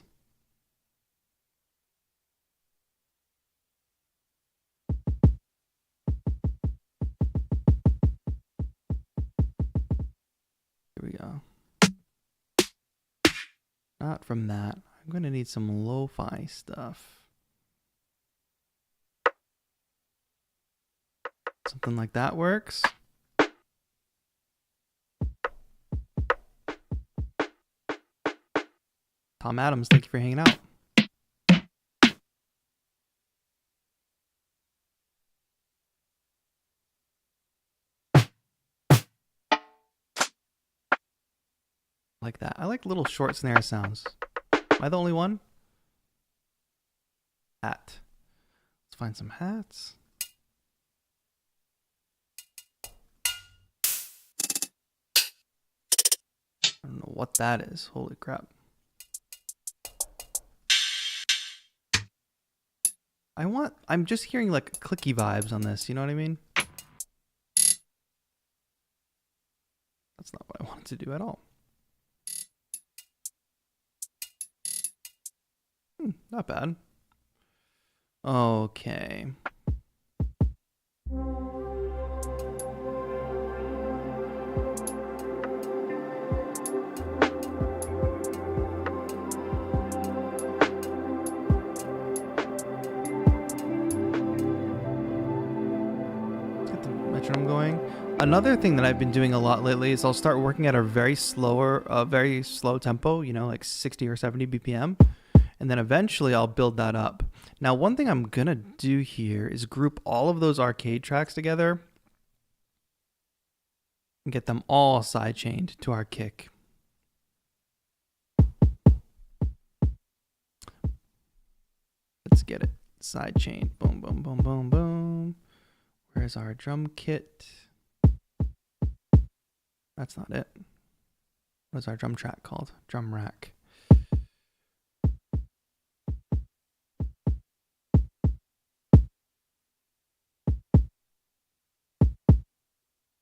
Here we go. Not from that. I'm gonna need some lo-fi stuff. Something like that works. Tom Adams, thank you for hanging out. Like that. I like little short snare sounds. Am I the only one? Hat. Let's find some hats. I don't know what that is. Holy crap. I'm just hearing like clicky vibes on this, you know what I mean? That's not what I wanted to do at all. Not bad. Okay. Metronome going. Another thing that I've been doing a lot lately is I'll start working at a very slow tempo, you know, like 60 or 70 BPM, and then eventually I'll build that up. Now, one thing I'm gonna do here is group all of those arcade tracks together and get them all sidechained to our kick. Let's get it sidechained. Boom, boom, boom, boom, boom. Where's our drum kit? That's not it. What's our drum track called? Drum rack.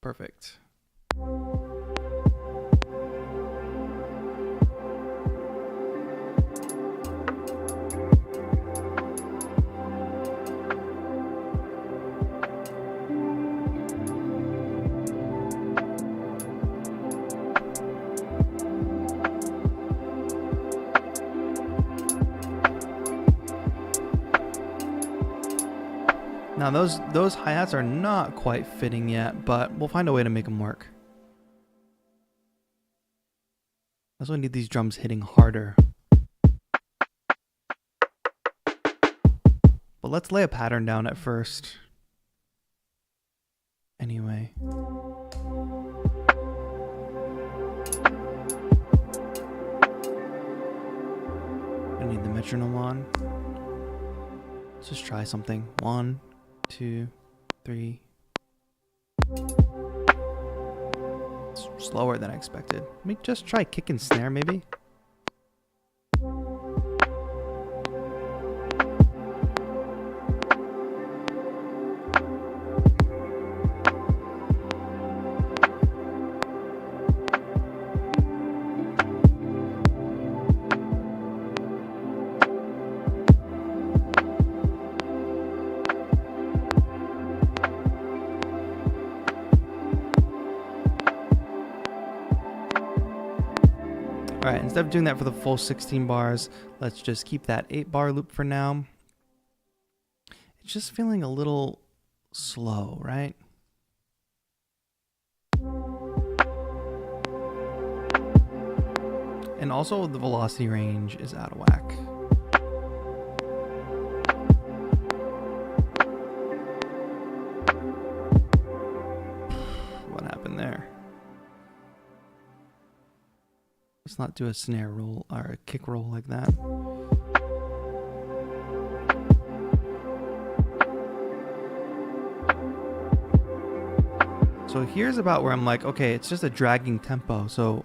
Perfect. Now those hi-hats are not quite fitting yet, but we'll find a way to make them work. That's why I need these drums hitting harder. But let's lay a pattern down at first. Anyway. I need the metronome on. Let's just try something. 1, 2, 3. It's slower than I expected. Let me just try kick and snare maybe. Alright, instead of doing that for the full 16 bars, let's just keep that 8-bar loop for now. It's just feeling a little slow, right? And also the velocity range is out of whack. What happened there? Let's not do a snare roll or a kick roll like that. So here's about where I'm like, okay, it's just a dragging tempo. So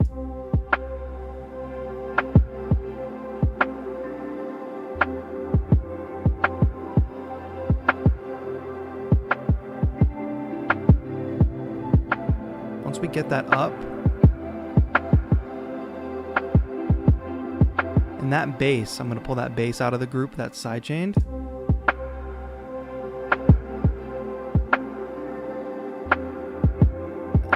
once we get that up, and that bass, I'm going to pull that bass out of the group that's sidechained.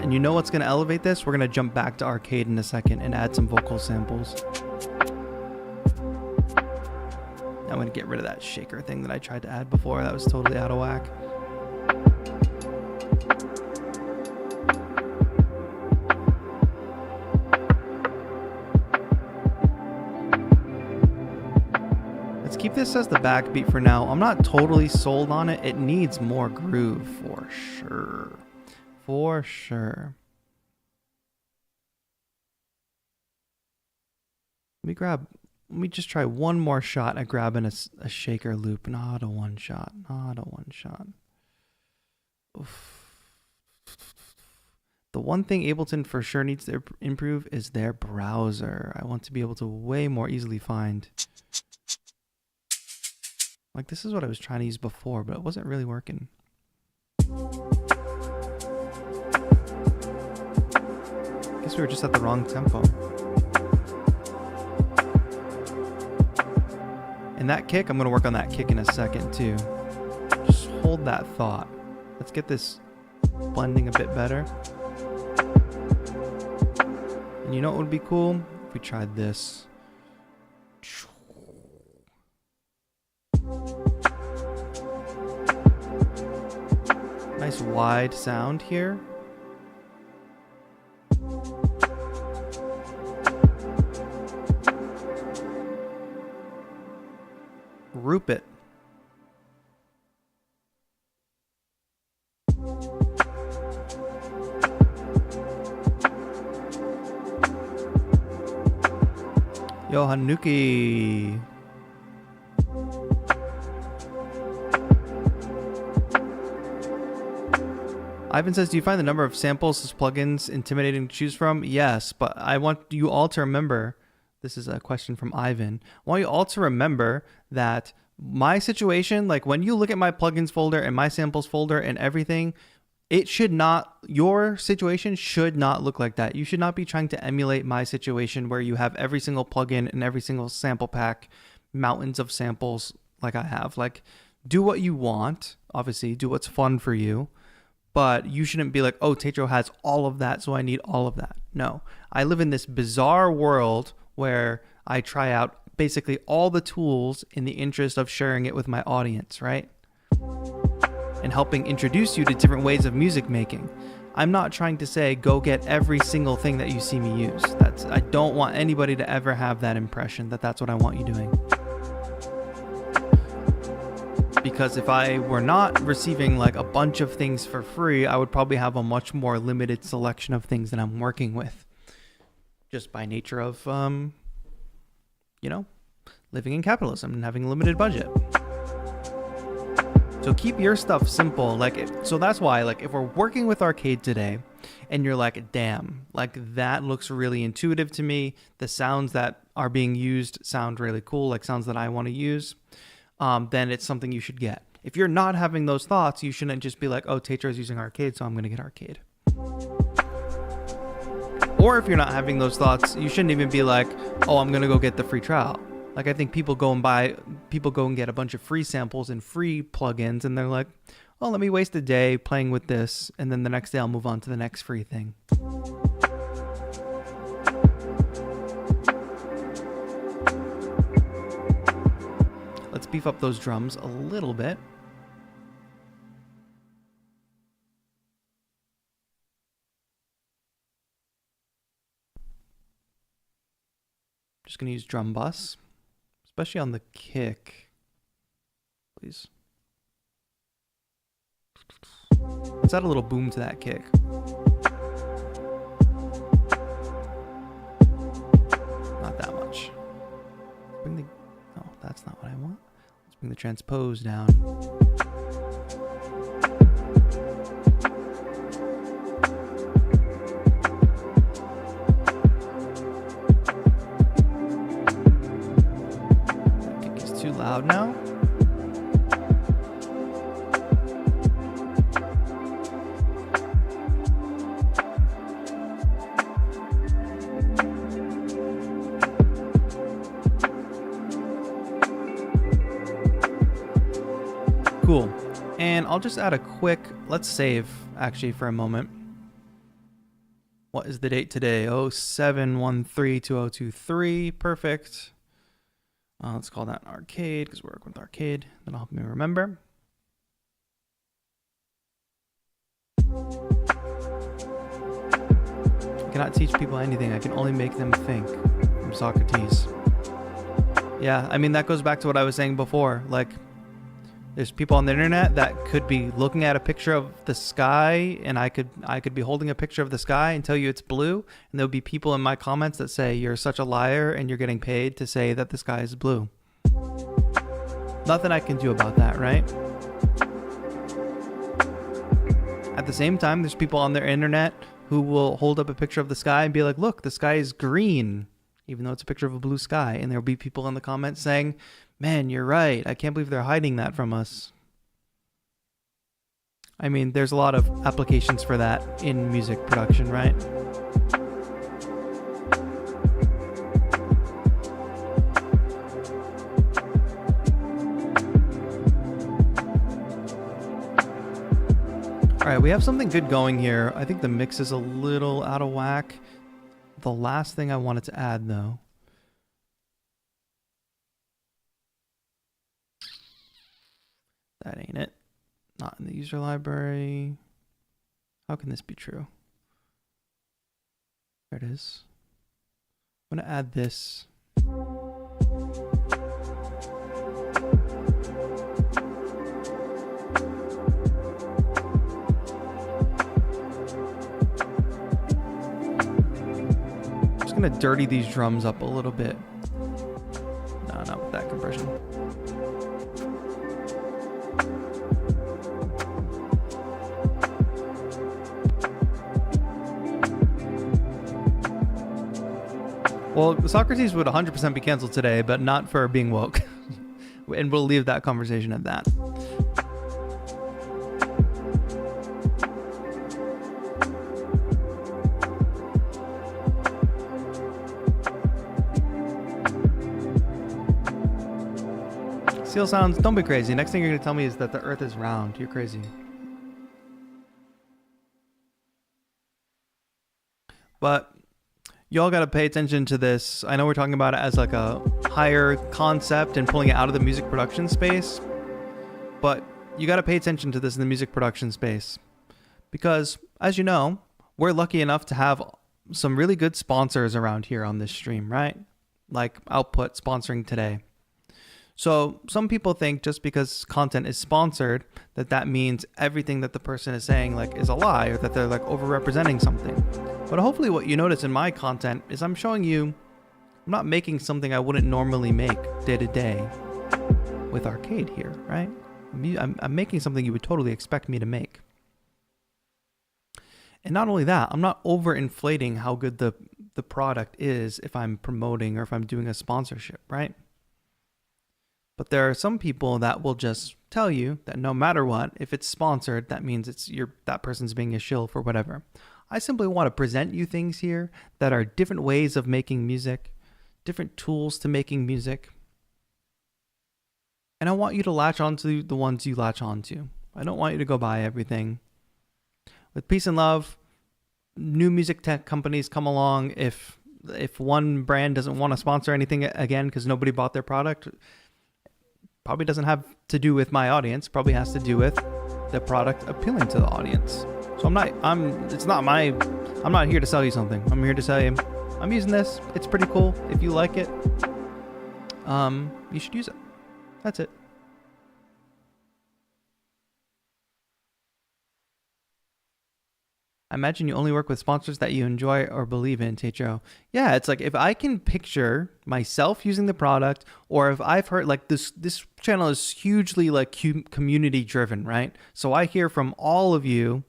And you know what's going to elevate this? We're going to jump back to arcade in a second and add some vocal samples. I'm going to get rid of that shaker thing that I tried to add before. That was totally out of whack. Let's keep this as the backbeat for now. I'm not totally sold on it. It needs more groove for sure. For sure. Let me just try one more shot at grabbing a shaker loop. Not a one shot. Not a one shot. Oof. The one thing Ableton for sure needs to improve is their browser. I want to be able to way more easily find. Like, this is what I was trying to use before, but it wasn't really working. I guess we were just at the wrong tempo. And that kick, I'm going to work on that kick in a second too. Just hold that thought. Let's get this blending a bit better. And you know what would be cool? If we tried this. Nice wide sound here. Group it. Yo, Hanuki. Ivan says, do you find the number of samples as plugins intimidating to choose from? Yes, but I want you all to remember, this is a question from Ivan. I want you all to remember that my situation, like when you look at my plugins folder and my samples folder and everything, it should not, your situation should not look like that. You should not be trying to emulate my situation where you have every single plugin and every single sample pack, mountains of samples like I have. Like, do what you want, obviously, do what's fun for you. But you shouldn't be like, oh, TAETRO has all of that, so I need all of that. No, I live in this bizarre world where I try out basically all the tools in the interest of sharing it with my audience, right? And helping introduce you to different ways of music making. I'm not trying to say, go get every single thing that you see me use. I don't want anybody to ever have that impression that that's what I want you doing. Because if I were not receiving like a bunch of things for free, I would probably have a much more limited selection of things that I'm working with. Just by nature of, you know, living in capitalism and having a limited budget. So keep your stuff simple. So that's why, like, if we're working with Arcade today and you're like, damn, like that looks really intuitive to me. The sounds that are being used sound really cool, like sounds that I want to use. Then it's something you should get. If you're not having those thoughts, you shouldn't just be like, oh, TAETRO is using Arcade, so I'm going to get Arcade. Or if you're not having those thoughts, you shouldn't even be like, oh, I'm going to go get the free trial. Like, I think people go and get a bunch of free samples and free plugins, and they're like, oh, let me waste a day playing with this, and then the next day I'll move on to the next free thing. Let's beef up those drums a little bit. Just going to use drum bus, especially on the kick. Please. Let's add a little boom to that kick. Not that much. Oh, that's not what I want. Let's bring the transpose down. loud now? Cool. And I'll just add a quick, let's save actually for a moment. What is the date today? 07132023. Perfect. Let's call that arcade because we're working with arcade. That'll help me remember. I cannot teach people anything. I can only make them think. From Socrates. Yeah, I mean, that goes back to what I was saying before. Like, there's people on the internet that could be looking at a picture of the sky, and I could be holding a picture of the sky and tell you it's blue, and there'll be people in my comments that say you're such a liar and you're getting paid to say that the sky is blue. Nothing I can do about that, right? At the same time, there's people on their internet who will hold up a picture of the sky and be like, look, the sky is green, even though it's a picture of a blue sky. And there'll be people in the comments saying, man, you're right. I can't believe they're hiding that from us. I mean, there's a lot of applications for that in music production, right? All right, we have something good going here. I think the mix is a little out of whack. The last thing I wanted to add, though, that ain't it. Not in the user library. How can this be true? There it is. I'm going to add this. I'm just going to dirty these drums up a little bit. No, not with that compression. Well, Socrates would 100% be canceled today, but not for being woke. And we'll leave that conversation at that. Seal sounds, don't be crazy. Next thing you're going to tell me is that the earth is round. You're crazy. But y'all got to pay attention to this. I know we're talking about it as like a higher concept and pulling it out of the music production space, but you got to pay attention to this in the music production space because, as you know, we're lucky enough to have some really good sponsors around here on this stream, right? Like Output sponsoring today. So some people think just because content is sponsored that means everything that the person is saying like is a lie or that they're like overrepresenting something. But hopefully what you notice in my content is I'm showing you I'm not making something I wouldn't normally make day to day with arcade here, right? I'm making something you would totally expect me to make. And not only that, I'm not overinflating how good the product is if I'm promoting or if I'm doing a sponsorship, right? But there are some people that will just tell you that no matter what, if it's sponsored, that means that person's being a shill for whatever. I simply want to present you things here that are different ways of making music, different tools to making music. And I want you to latch onto the ones you latch onto. I don't want you to go buy everything. With peace and love, new music tech companies come along. If one brand doesn't want to sponsor anything again because nobody bought their product, probably doesn't have to do with my audience, probably has to do with the product appealing to the audience. So I'm not here to sell you something. I'm here to tell you I'm using this. It's pretty cool. If you like it, you should use it. That's it. I imagine you only work with sponsors that you enjoy or believe in, TAETRO. Yeah, it's like if I can picture myself using the product, or if I've heard like this channel is hugely like community driven, right? So I hear from all of you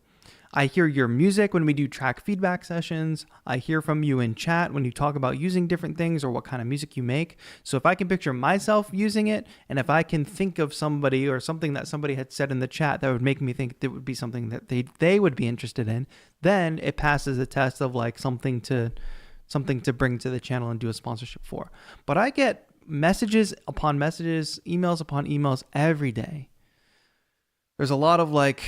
I hear your music when we do track feedback sessions. I hear from you in chat when you talk about using different things or what kind of music you make. So if I can picture myself using it, and if I can think of somebody or something that somebody had said in the chat that would make me think that would be something that they would be interested in, then it passes the test of like something to bring to the channel and do a sponsorship for. But I get messages upon messages, emails upon emails every day. There's a lot of like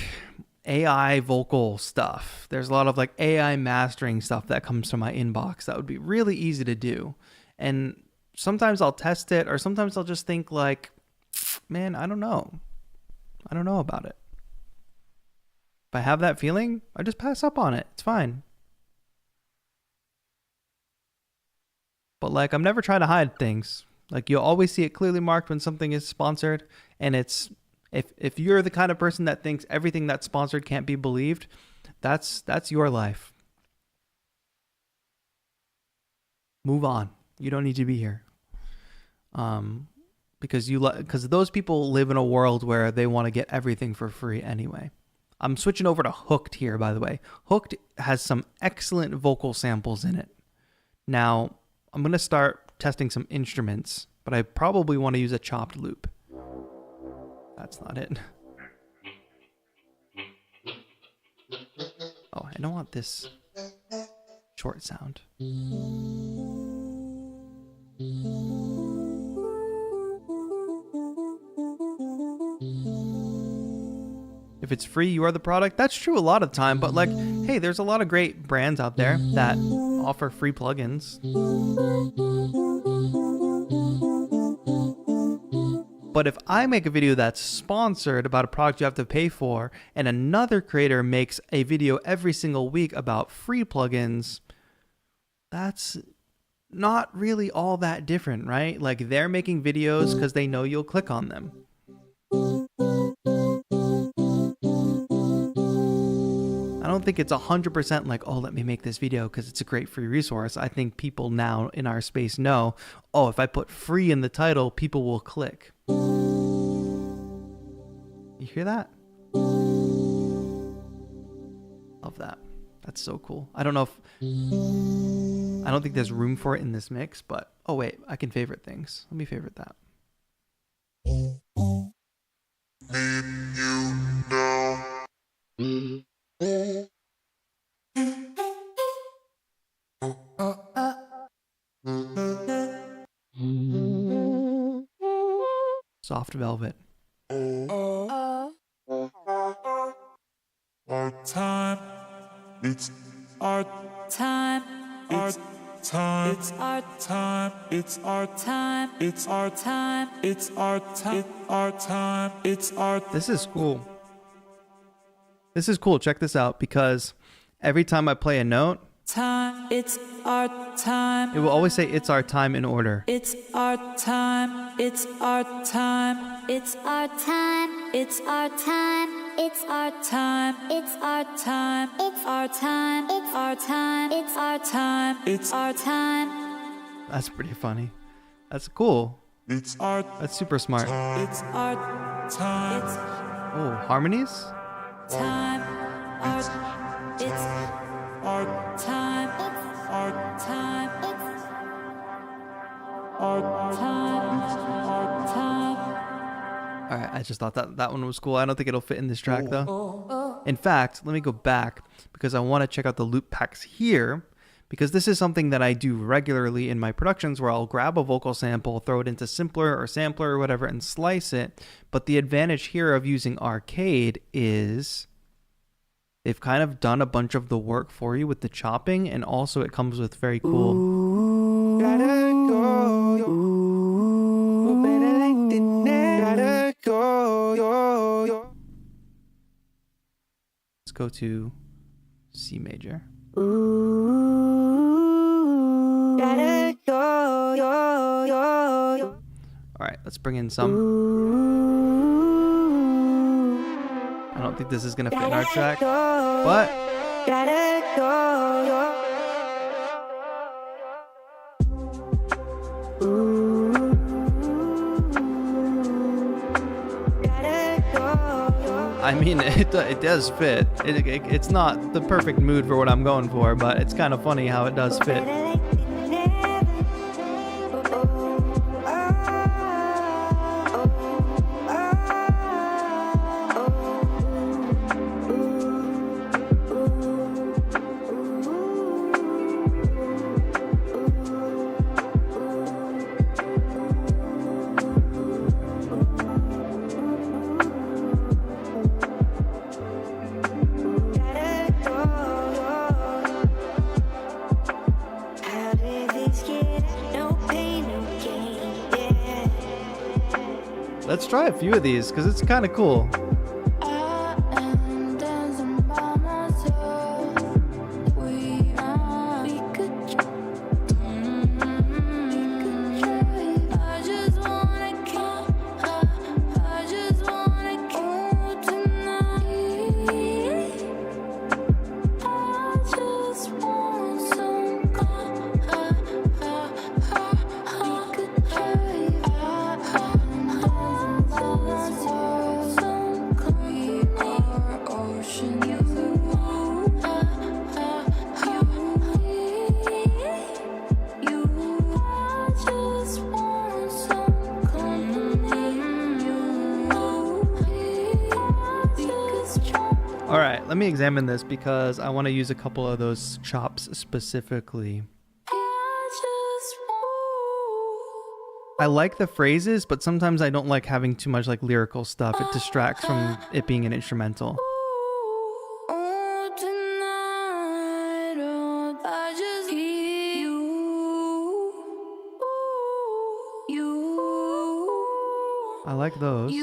AI vocal stuff. There's a lot of like AI mastering stuff that comes to my inbox that would be really easy to do. And sometimes I'll test it, or sometimes I'll just think like, man, I don't know about it. If I have that feeling, I just pass up on it. It's fine. But like, I'm never trying to hide things. Like, you'll always see it clearly marked when something is sponsored, and it's if you're the kind of person that thinks everything that's sponsored can't be believed, that's your life. Move on. You don't need to be here. Because those people live in a world where they want to get everything for free anyway. I'm switching over to Hooked here, by the way. Hooked has some excellent vocal samples in it. Now, I'm going to start testing some instruments, but I probably want to use a chopped loop. That's not it. Oh, I don't want this short sound. If it's free, you are the product. That's true a lot of the time, but like, hey, there's a lot of great brands out there that offer free plugins. But if I make a video that's sponsored about a product you have to pay for, and another creator makes a video every single week about free plugins, that's not really all that different, right? Like, they're making videos because they know you'll click on them. I don't think it's 100% like, oh, let me make this video because it's a great free resource. I think people now in our space know, oh, if I put free in the title, people will click. You hear that? Love that. That's so cool. I don't think there's room for it in this mix, but oh wait, I can favorite things. Let me favorite that. Soft Velvet. Our time. It's our time. Our time. It's our time. It's our time. It's our time. It's our time. Our time. It's our. This is cool. This is cool. Check this out, because every time I play a note, time. It's our time. It will always say it's our time in order. It's our time. It's our time. It's our time. It's our time. It's our time. It's our time. It's our time. It's our time. It's our time. It's our time. That's pretty funny. That's cool. It's our. That's super smart. It's our time. It's oh, harmonies? time. Our. It's our time. Our time. Our time. Our time. All right, I just thought that one was cool. I don't think it'll fit in this track though. In fact, let me go back because I want to check out the loop packs here, because this is something that I do regularly in my productions where I'll grab a vocal sample, throw it into Simpler or Sampler or whatever and slice it. But the advantage here of using Arcade is they've kind of done a bunch of the work for you with the chopping, and also it comes with very cool. Gotta go. Gotta go. Let's go to C major. Gotta go. All right, let's bring in some. I don't think this is gonna fit in our track, but Gotta go. I mean, it does fit. It's not the perfect mood for what I'm going for, but it's kind of funny how it does fit. Let's try a few of these because it's kind of cool. All right, let me examine this because I want to use a couple of those chops specifically. I like the phrases, but sometimes I don't like having too much like lyrical stuff. It distracts from it being an instrumental. I like those.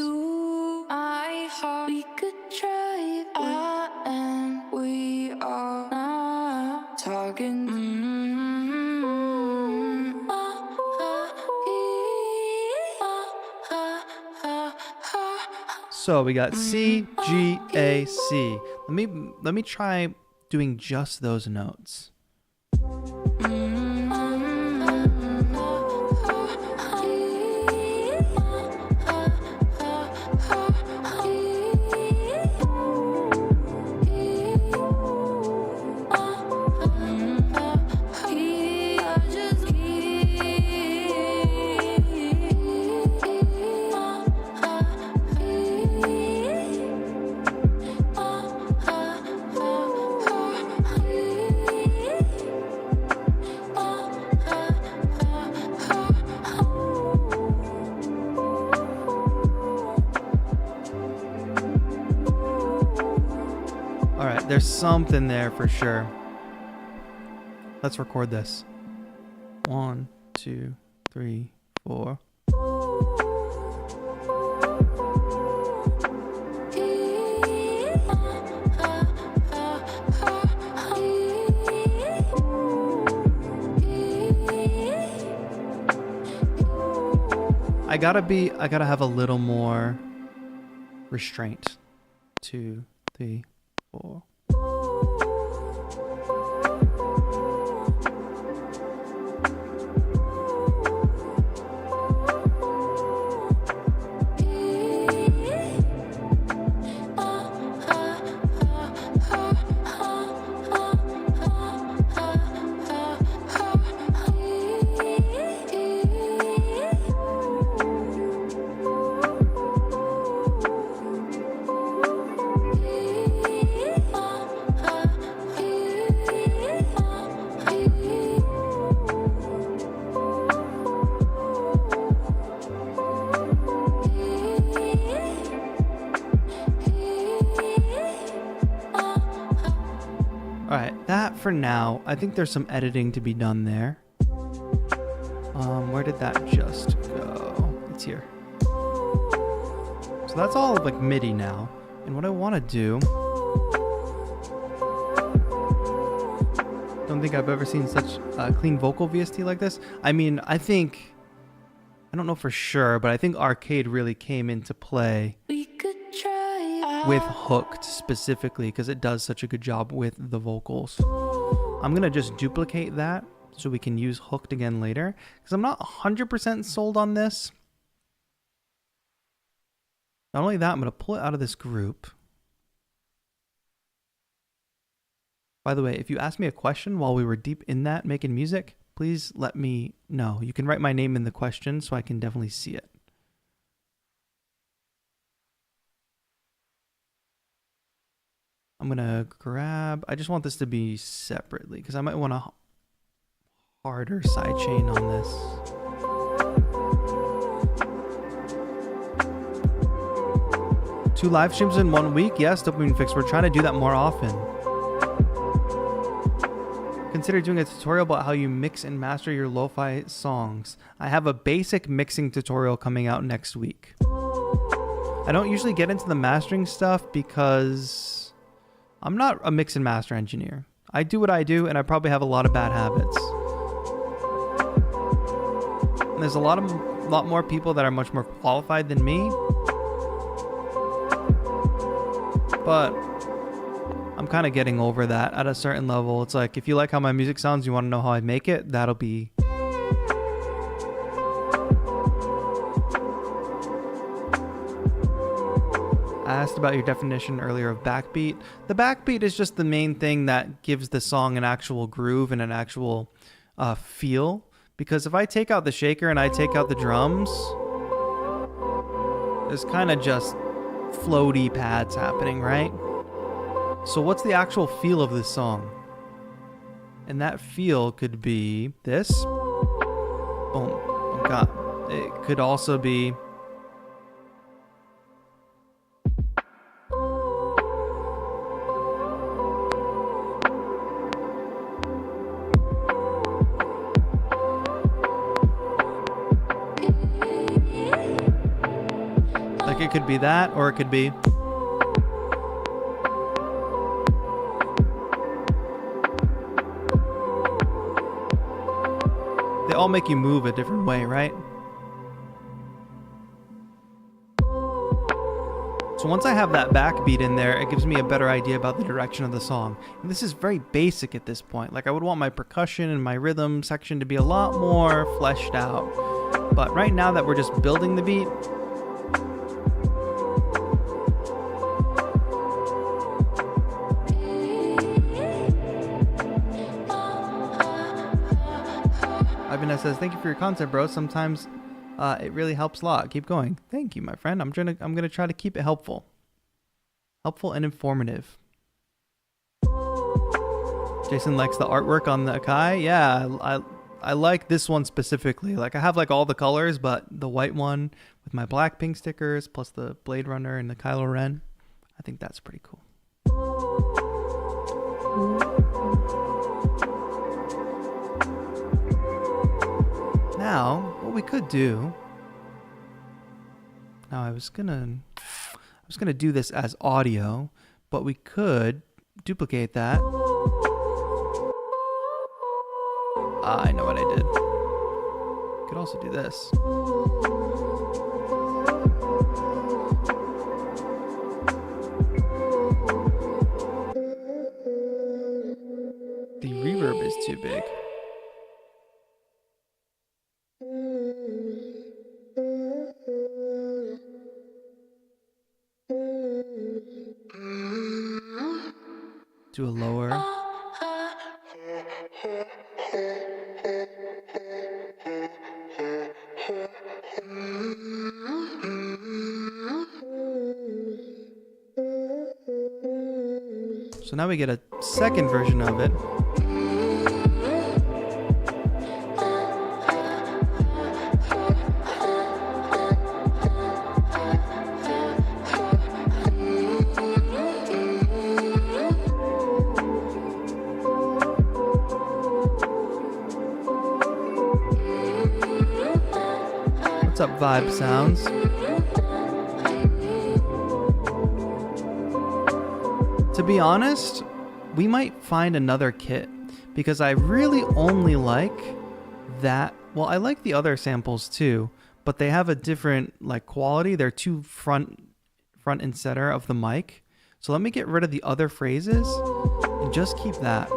So we got C, G, A, C. Let me try doing just those notes. Alright, there's something there for sure. Let's record this. 1, 2, 3, 4. I gotta have a little more restraint. 2, 3, 4. Alright, that for now. I think there's some editing to be done there. Where did that just go? It's here. So that's all like MIDI now. And what I want to do... Don't think I've ever seen such clean vocal VST like this. I mean, I don't know for sure, but I think Arcade really came into play with Hooked specifically because it does such a good job with the vocals. I'm going to just duplicate that so we can use Hooked again later because I'm not 100% sold on this. Not only that, I'm going to pull it out of this group By the way, if you asked me a question while we were deep in that making music, please let me know. You can write my name in the question so I can definitely see it. I'm going to grab, I just want this to be separately because I might want a harder sidechain on this. Two live streams in 1 week? Yes, Dopamine Fix. We're trying to do that more often. Consider doing a tutorial about how you mix and master your lo-fi songs. I have a basic mixing tutorial coming out next week. I don't usually get into the mastering stuff because I'm not a mix and master engineer. I do what I do, and I probably have a lot of bad habits. And there's a lot more people that are much more qualified than me. But I'm kind of getting over that at a certain level. It's like, if you like how my music sounds, you want to know how I make it, that'll be... I asked about your definition earlier of backbeat. The backbeat is just the main thing that gives the song an actual groove and an actual feel. Because if I take out the shaker and I take out the drums, there's kind of just floaty pads happening, right? So what's the actual feel of this song? And that feel could be this. Boom. Okay. It could also be... like it could be that, or it could be... They all make you move a different way, right? So once I have that backbeat in there, it gives me a better idea about the direction of the song. And this is very basic at this point. Like, I would want my percussion and my rhythm section to be a lot more fleshed out. But right now that we're just building the beat, Ivan says, "Thank you for your content, bro. Sometimes it really helps a lot. Keep going." Thank you, my friend. I'm gonna try to keep it helpful and informative. Jason likes the artwork on the Akai. Yeah, I like this one specifically. Like, I have like all the colors, but the white one with my Blackpink stickers plus the Blade Runner and the Kylo Ren, I think that's pretty cool. Now, what we could do... Now, I was gonna do this as audio, but we could duplicate that. I know what I did. Could also do this. The reverb is too big. Do a lower. So now we get a second version of it. What's up, Vibe Sounds? To be honest, we might find another kit because I really only like that. Well, I like the other samples too, but they have a different like quality. They're too front and center of the mic. So let me get rid of the other phrases and just keep that.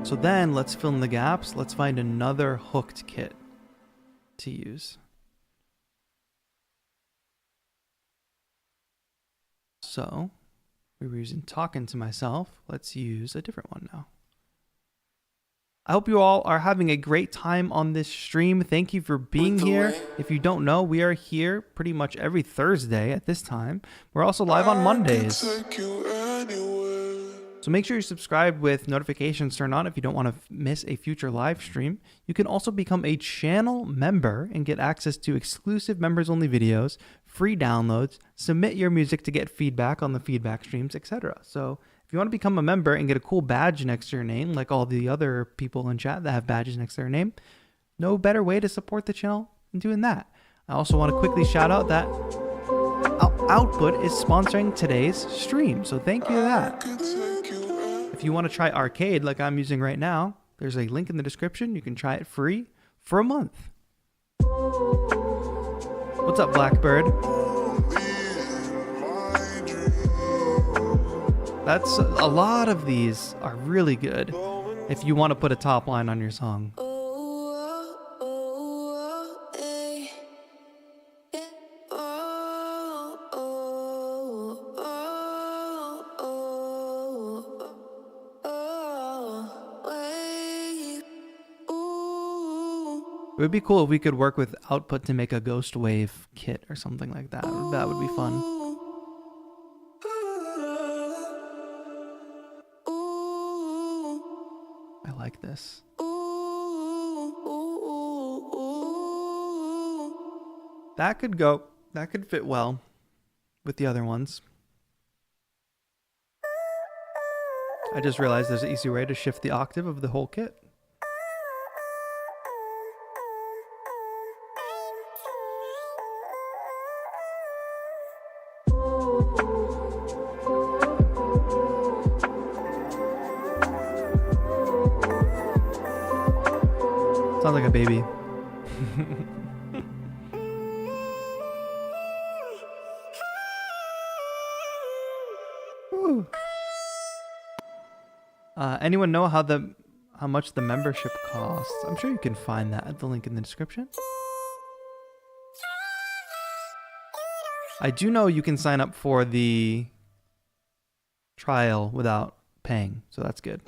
So then let's fill in the gaps. Let's find another hooked kit. to use. So we were using talking to myself. Let's use a different one now. I hope you all are having a great time on this stream. Thank you for being here. If you don't know, we are here pretty much every Thursday at this time. We're also live on Mondays. So make sure you subscribe with notifications turned on if you don't want to miss a future live stream. You can also become a channel member and get access to exclusive members-only videos, free downloads, submit your music to get feedback on the feedback streams, etc. So if you want to become a member and get a cool badge next to your name, like all the other people in chat that have badges next to their name, no better way to support the channel than doing that. I also want to quickly shout out that Output is sponsoring today's stream, so thank you to that. If you want to try Arcade like I'm using right now, there's a link in the description. You can try it free for a month. What's up, Blackbird? That's a lot of these are really good if you want to put a top line on your song. It would be cool if we could work with Output to make a Ghost Wave kit or something like that. That would be fun. I like this. That could fit well with the other ones. I just realized there's an easy way to shift the octave of the whole kit. Sounds like a baby. Anyone know how much the membership costs? I'm sure you can find that at the link in the description. I do know you can sign up for the trial without paying, so that's good.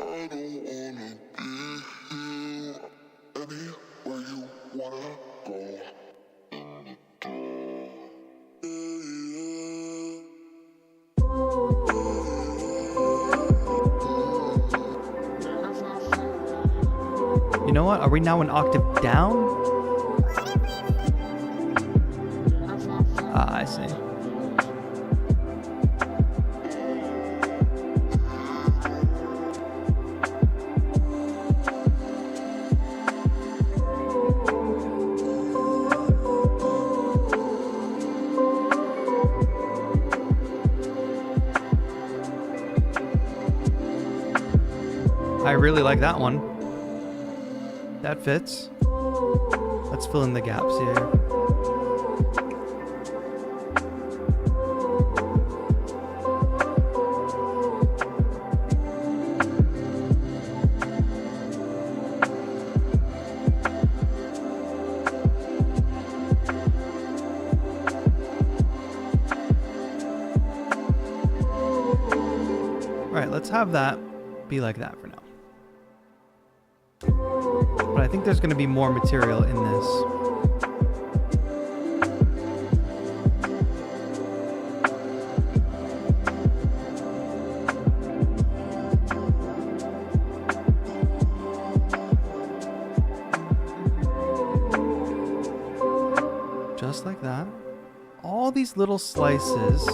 You know what? Are we now an octave down? Ah, I see. I really like that one. That fits. Let's fill in the gaps here. All right, let's have that be like that for now. But I think there's going to be more material in this. Just like that. All these little slices.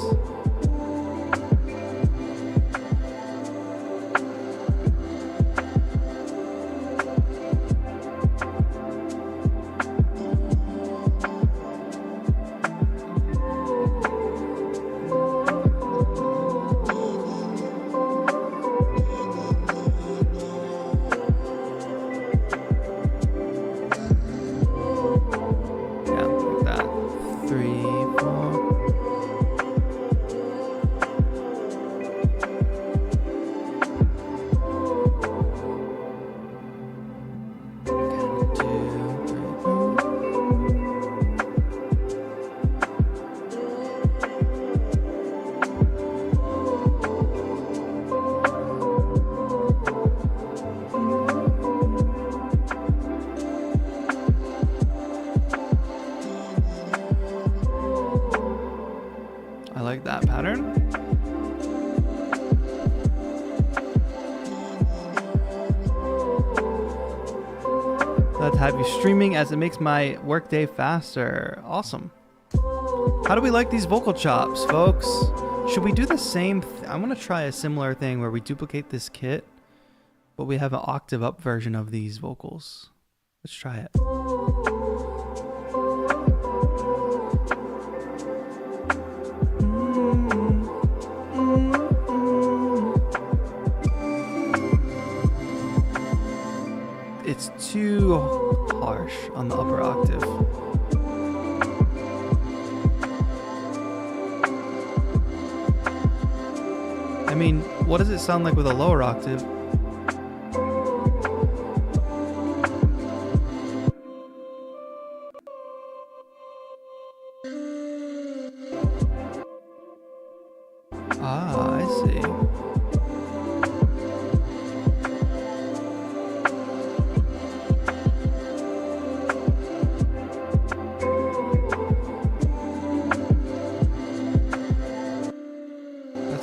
pattern. Glad to have you streaming as it makes my workday faster. Awesome. How do we like these vocal chops, folks? Should we do the same? I want to try a similar thing where we duplicate this kit, but we have an octave up version of these vocals. Let's try it. It's too harsh on the upper octave. I mean, what does it sound like with a lower octave? Ah, I see.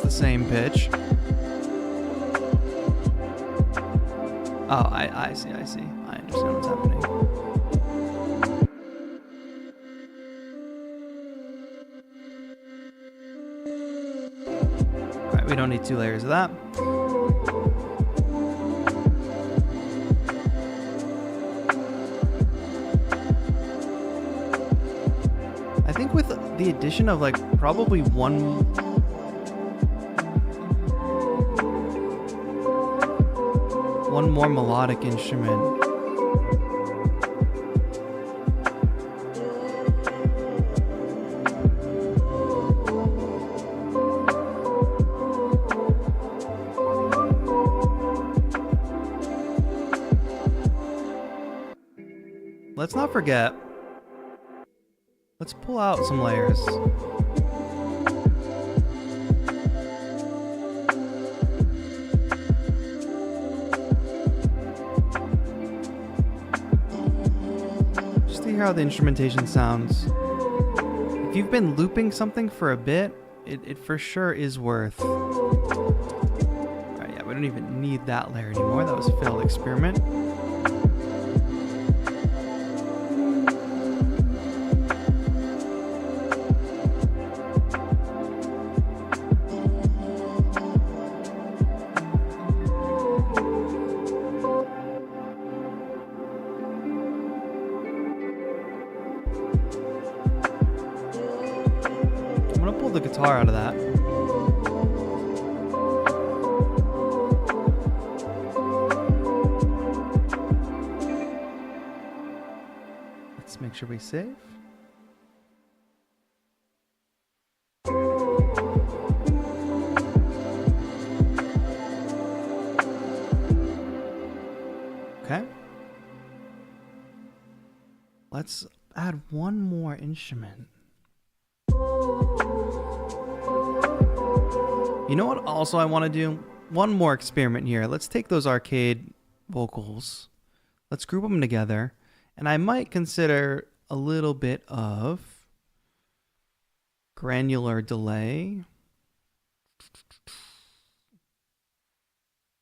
Same pitch. Oh, I see. I understand what's happening. Alright, we don't need 2 layers of that. I think with the addition of like probably one more melodic instrument. Let's not forget. Let's pull out some layers. How the instrumentation sounds. If you've been looping something for a bit, it for sure is worth. Alright, yeah, we don't even need that layer anymore. That was a failed experiment. The guitar out of that. Let's make sure we save. Okay. Let's add one more instrument. You know what also I want to do? One more experiment here. Let's take those arcade vocals. Let's group them together. And I might consider a little bit of granular delay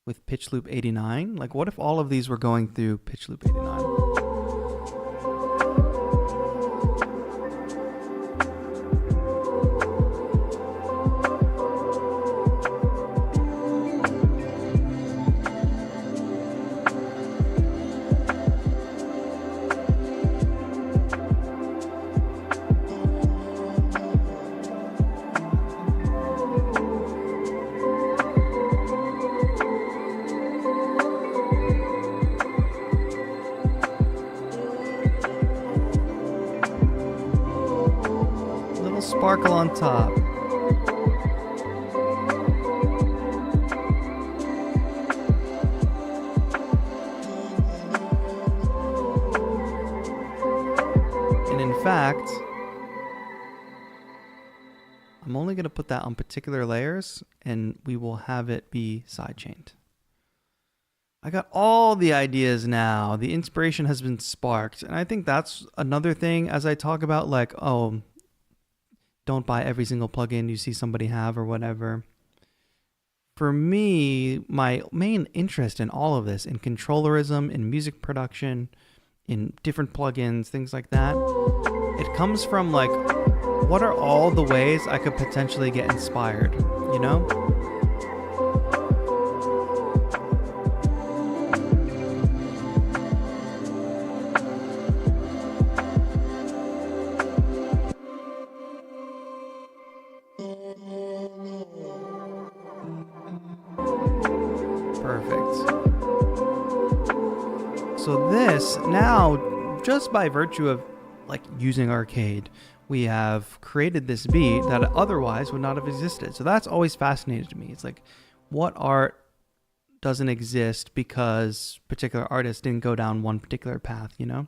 with pitch loop 89. Like, what if all of these were going through pitch loop 89? Sparkle on top. And in fact, I'm only going to put that on particular layers and we will have it be sidechained. I got all the ideas now. The inspiration has been sparked. And I think that's another thing as I talk about like, oh, don't buy every single plugin you see somebody have or whatever. For me, my main interest in all of this, in controllerism, in music production, in different plugins, things like that, it comes from like, what are all the ways I could potentially get inspired, you know? So this, now, just by virtue of like using Arcade, we have created this beat that otherwise would not have existed. So that's always fascinated me. It's like, what art doesn't exist because particular artists didn't go down one particular path, you know?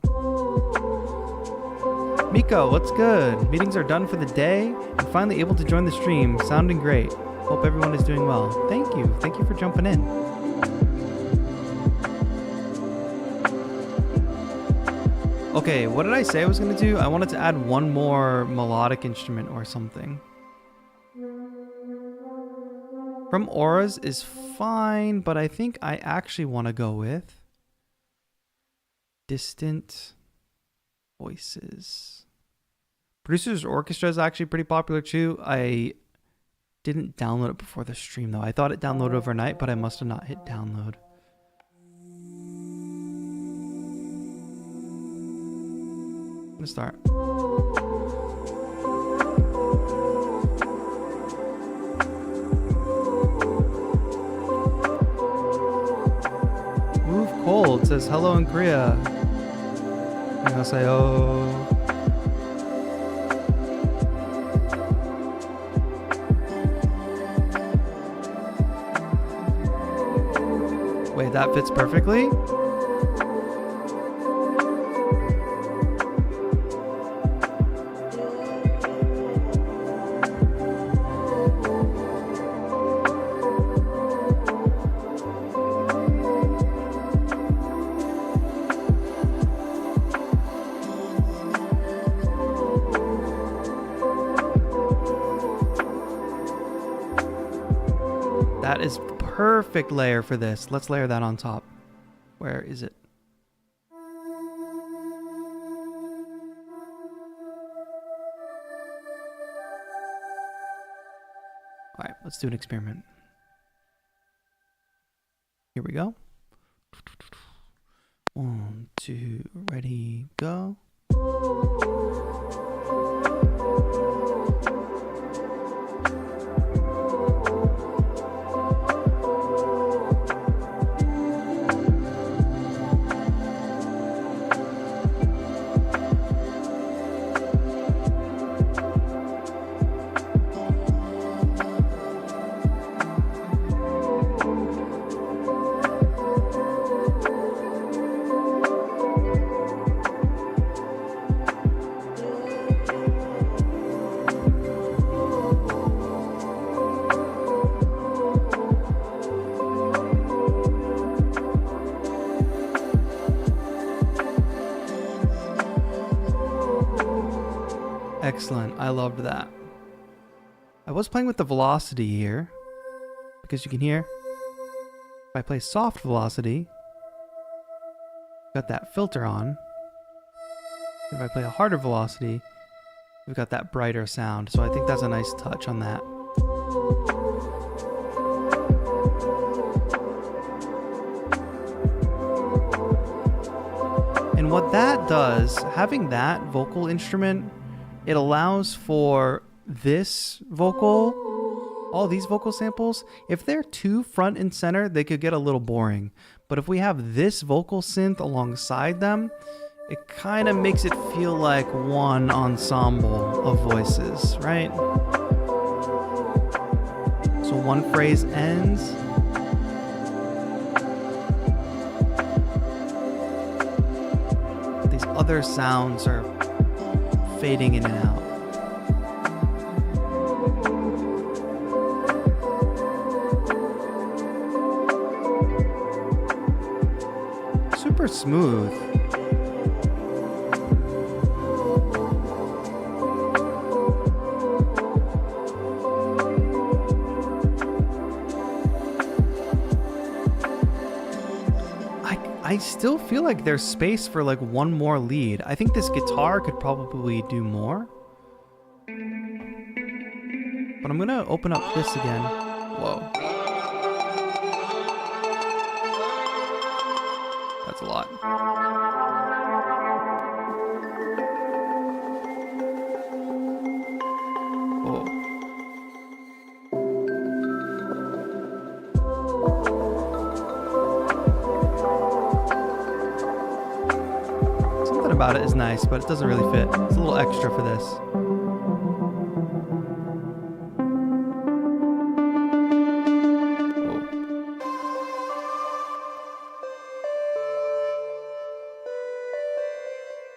Miko, what's good? Meetings are done for the day and finally able to join the stream. Sounding great. Hope everyone is doing well. Thank you. Thank you for jumping in. Okay, what did I say I was going to do? I wanted to add one more melodic instrument or something. From Auras is fine, but I think I actually want to go with Distant Voices. Producer's Orchestra is actually pretty popular too. I didn't download it before the stream though. I thought it downloaded overnight, but I must have not hit download. I'm gonna start. Move Cold says hello in Korea. 안녕하세요. Wait, that fits perfectly? That is perfect layer for this. Let's layer that on top. Where is it? All right, let's do an experiment. Here we go. 1, 2, ready, go. Excellent. I loved that. I was playing with the velocity here because you can hear if I play soft velocity, got that filter on. If I play a harder velocity, we've got that brighter sound. So I think that's a nice touch on that. And what that does, having that vocal instrument, it allows for this vocal, all these vocal samples. If they're too front and center, they could get a little boring. But if we have this vocal synth alongside them, it kind of makes it feel like one ensemble of voices, right? So one phrase ends. These other sounds are fading in and out. Super smooth. I still feel like there's space for like one more lead. I think this guitar could probably do more. But I'm gonna open up this again. Whoa. That's a lot. Whoa. Something about it is nice, but it doesn't really fit. It's a little extra for this.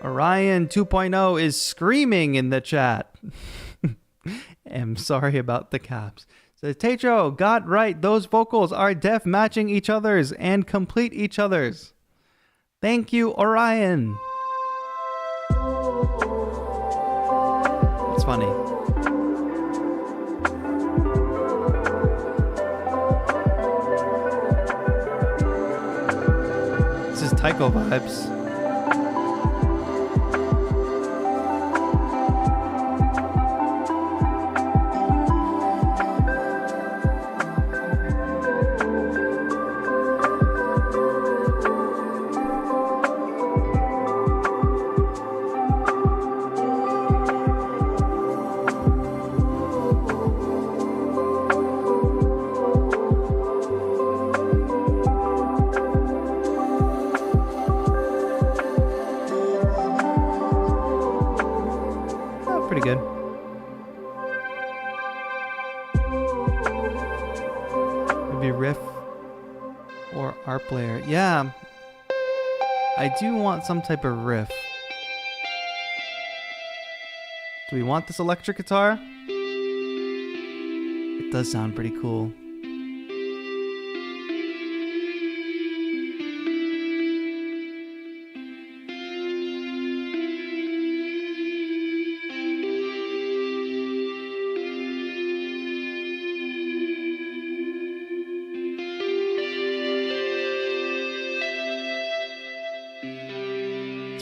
Orion 2.0 is screaming in the chat. I'm sorry about the caps. So TAETRO got right. Those vocals are def matching each other's and complete each other's. Thank you, Orion. It's funny. This is Taiko vibes. Pretty good. Maybe riff or ARP layer. Yeah, I do want some type of riff. Do we want this electric guitar? It does sound pretty cool.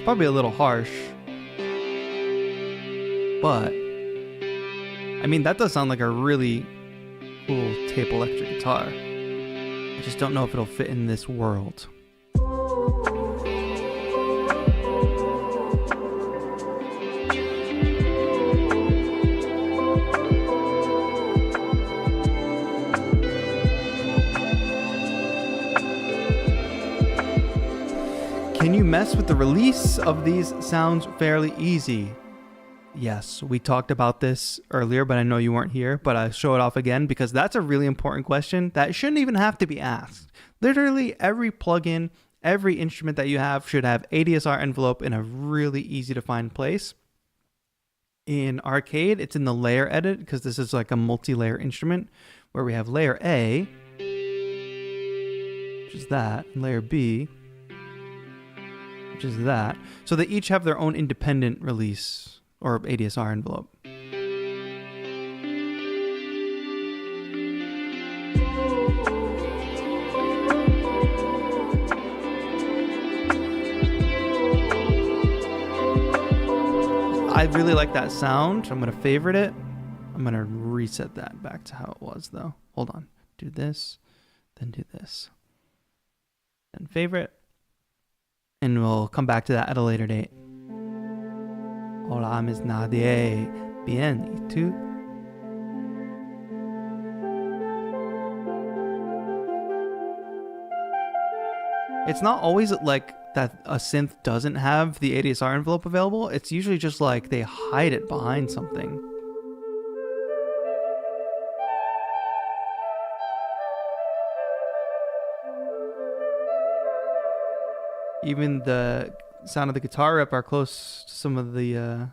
Probably a little harsh, but I mean that does sound like a really cool tape electric guitar. I just don't know if it'll fit in this world. Can you mess with the release of these sounds fairly easy? Yes, we talked about this earlier, but I know you weren't here, but I'll show it off again because that's a really important question that shouldn't even have to be asked. Literally every plugin, every instrument that you have should have ADSR envelope in a really easy to find place. In Arcade, it's in the layer edit because this is like a multi-layer instrument where we have layer A, which is that, and layer B, which is that. So they each have their own independent release or ADSR envelope. I really like that sound. I'm going to favorite it. I'm going to reset that back to how it was though. Hold on. Do this, then do this. Then favorite. And we'll come back to that at a later date. Hola, Miss Nadie. Bien, ¿y tú? It's not always like that a synth doesn't have the ADSR envelope available. It's usually just like they hide it behind something. Even the sound of the guitar rip are close to some of the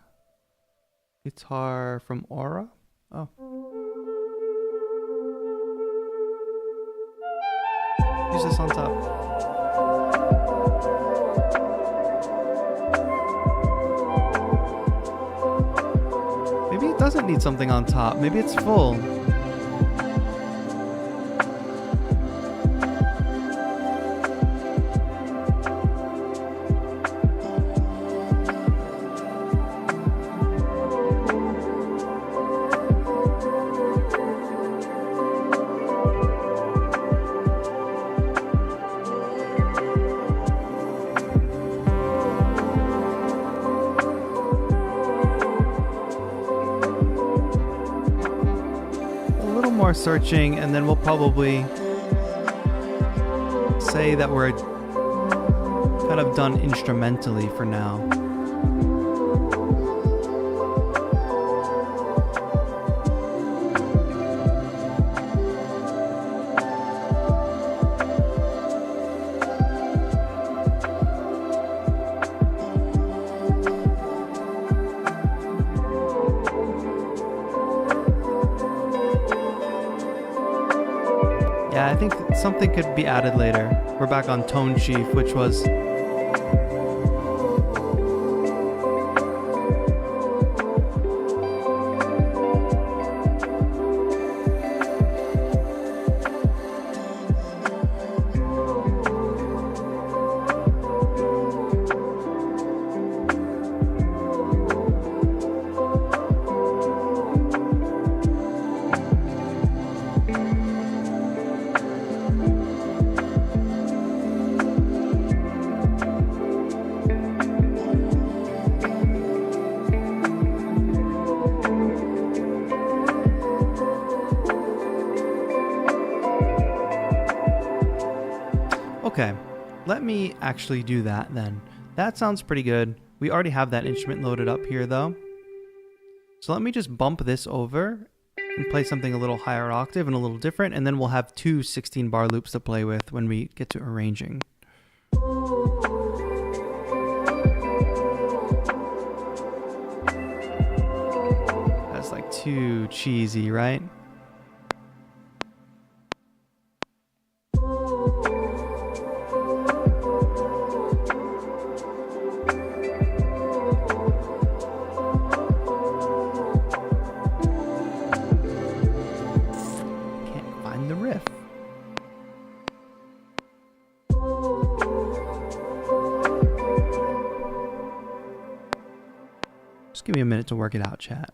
guitar from Aura. Oh. Use this on top. Maybe it doesn't need something on top. Maybe it's full. more searching, and then we'll probably say that we're kind of done instrumentally for now. Yeah, I think something could be added later. We're back on tone sheaf, which was okay. Let me actually do that then. That sounds pretty good. We already have that instrument loaded up here though. So let me just bump this over and play something a little higher octave and a little different, and then we'll have two 16-bar loops to play with when we get to arranging. That's like too cheesy, right? Just give me a minute to work it out, chat.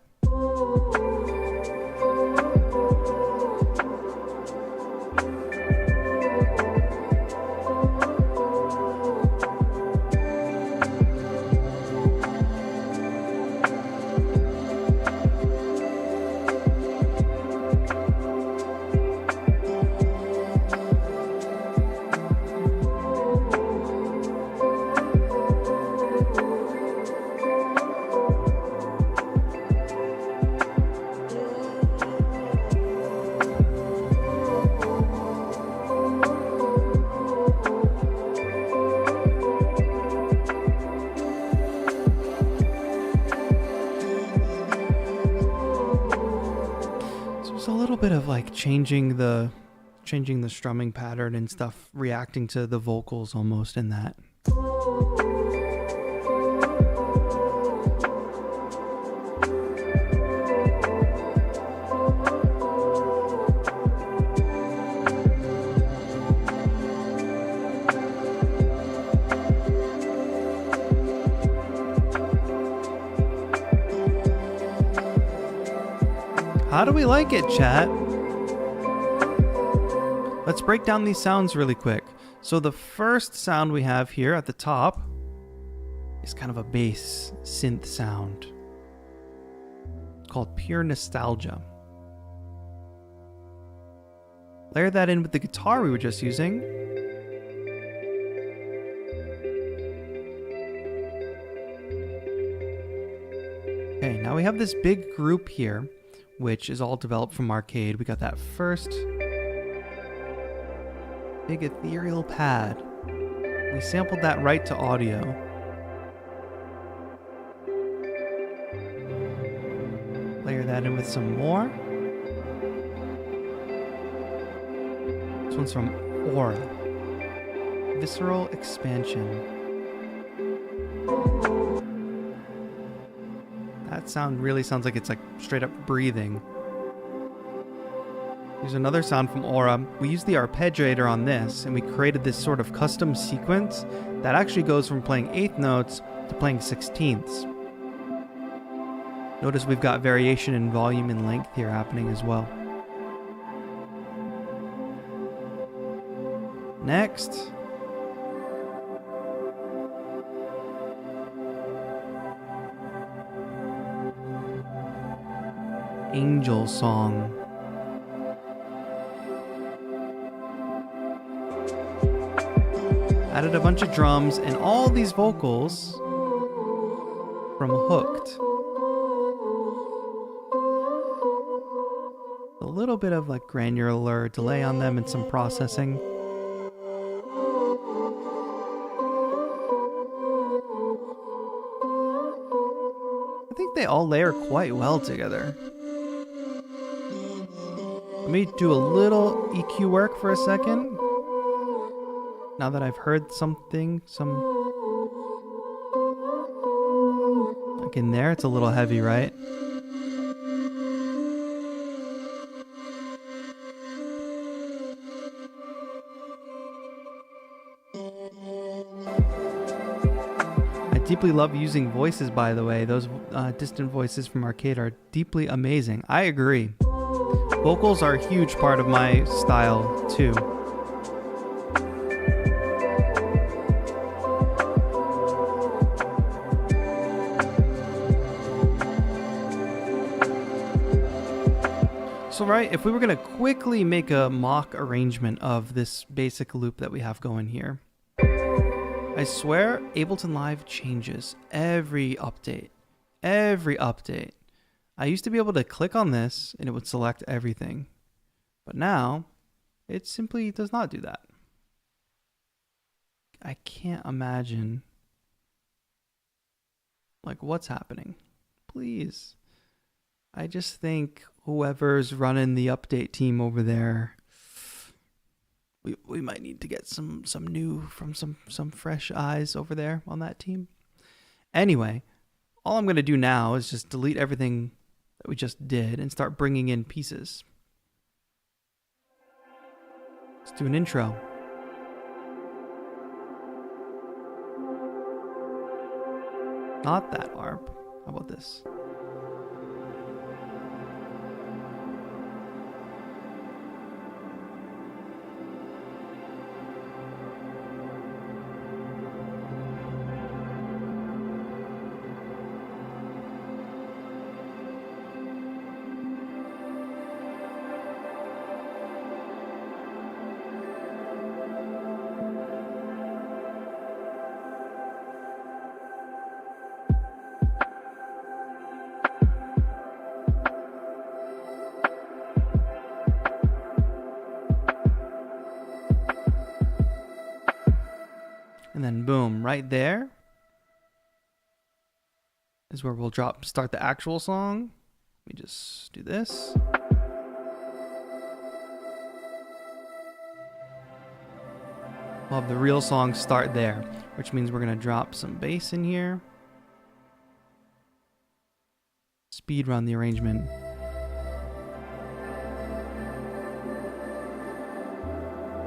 A little bit of like changing the strumming pattern and stuff, reacting to the vocals almost in that. How do we like it, chat? Let's break down these sounds really quick. So the first sound we have here at the top is kind of a bass synth sound called Pure Nostalgia. Layer that in with the guitar we were just using. Okay, now we have this big group here, which is all developed from Arcade. We got that first big ethereal pad. We sampled that right to audio. Layer that in with some more. This one's from Aura. Visceral Expansion. That sound really sounds like it's like straight up breathing. Here's another sound from Aura. We used the Arpeggiator on this, and we created this sort of custom sequence that actually goes from playing eighth notes to playing sixteenths. Notice we've got variation in volume and length here happening as well. Next. Angel Song. Added a bunch of drums and all these vocals from Hooked. A little bit of like granular delay on them and some processing. I think they all layer quite well together. Let me do a little EQ work for a second. Now that I've heard something, like in there, it's a little heavy, right? I deeply love using voices, by the way. Those distant voices from Arcade are deeply amazing. I agree. Vocals are a huge part of my style, too. So, right, if we were going to quickly make a mock arrangement of this basic loop that we have going here, I swear Ableton Live changes every update. Every update. I used to be able to click on this and it would select everything. But now, it simply does not do that. I can't imagine like what's happening. Please. I just think whoever's running the update team over there, we might need to get some fresh eyes over there on that team. Anyway, all I'm going to do now is just delete everything that we just did and start bringing in pieces. Let's do an intro. Not that ARP. How about this? And then boom, right there is where we'll start the actual song. Let me just do this. We'll have the real song start there, which means we're going to drop some bass in here. Speed run the arrangement.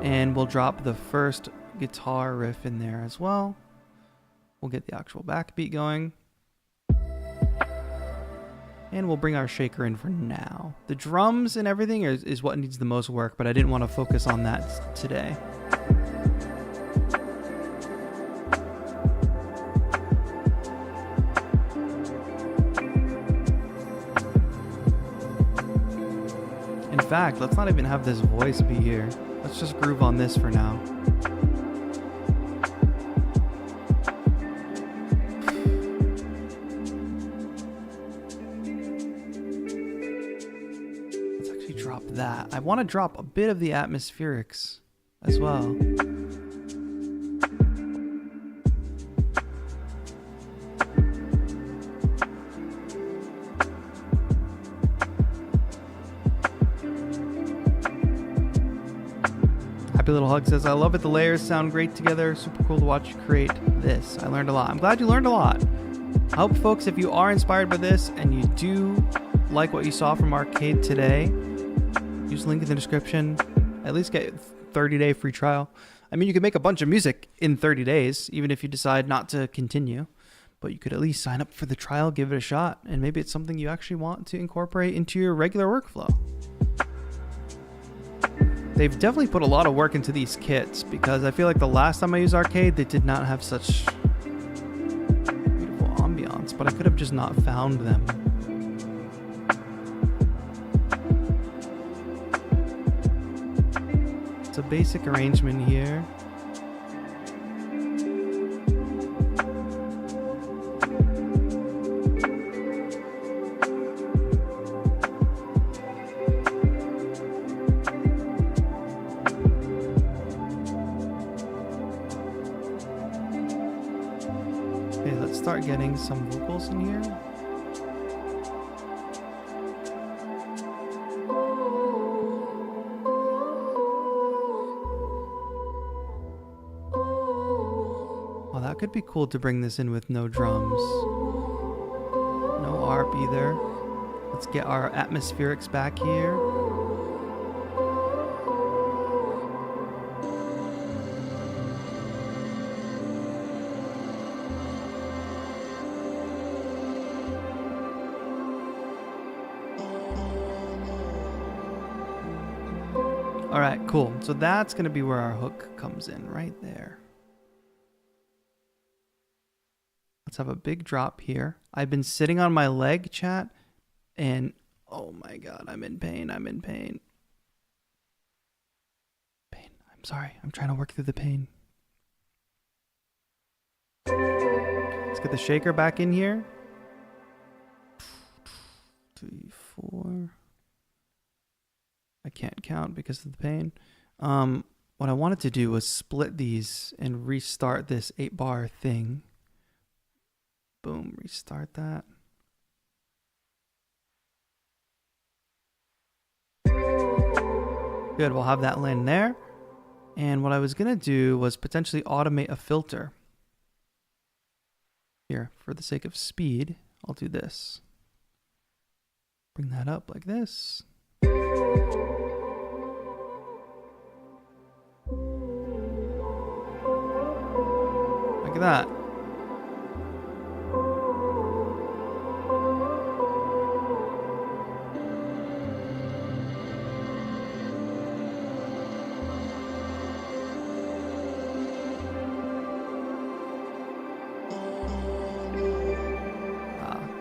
And we'll drop the first guitar riff in there as well. We'll get the actual backbeat going. And we'll bring our shaker in for now. The drums and everything is what needs the most work, but I didn't want to focus on that today. In fact, let's not even have this voice be here. Let's just groove on this for now. Let's actually drop that. I want to drop a bit of the atmospherics as well. Happy Little Hug says, I love it. The layers sound great together. Super cool to watch you create this. I learned a lot. I'm glad you learned a lot. I hope, folks, if you are inspired by this and you do like what you saw from Arcade today, use the link in the description. At least get 30-day free trial. I mean, you can make a bunch of music in 30 days, even if you decide not to continue. But you could at least sign up for the trial, give it a shot, and maybe it's something you actually want to incorporate into your regular workflow. They've definitely put a lot of work into these kits, because I feel like the last time I used Arcade, they did not have such beautiful ambiance, but I could have just not found them. It's a basic arrangement here. start getting some vocals in here. Oh, that could be cool to bring this in with no drums. No arp either. Let's get our atmospherics back here. All right, cool. So that's going to be where our hook comes in, right there. Let's have a big drop here. I've been sitting on my leg, chat, and oh my God, I'm in pain. I'm in pain. I'm sorry. I'm trying to work through the pain. Let's get the shaker back in here. 3, 4. I can't count because of the pain. What I wanted to do was split these and restart this 8-bar thing. Boom, restart that. Good, we'll have that land there. And what I was gonna do was potentially automate a filter. Here, for the sake of speed, I'll do this. Bring that up like this. Like that.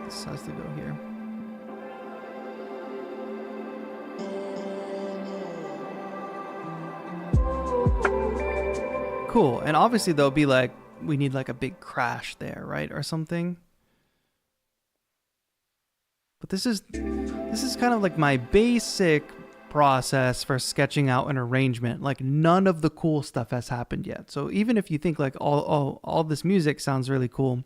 This has to go here. Cool. And obviously there'll be like, we need like a big crash there, right? Or something. But this is kind of like my basic process for sketching out an arrangement. Like none of the cool stuff has happened yet. So even if you think like all this music sounds really cool,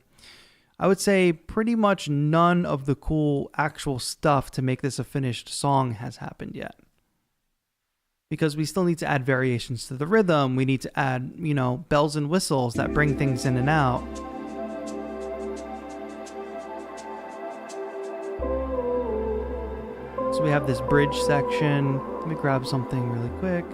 I would say pretty much none of the cool actual stuff to make this a finished song has happened yet. Because we still need to add variations to the rhythm. We need to add, you know, bells and whistles that bring things in and out. So we have this bridge section. Let me grab something really quick.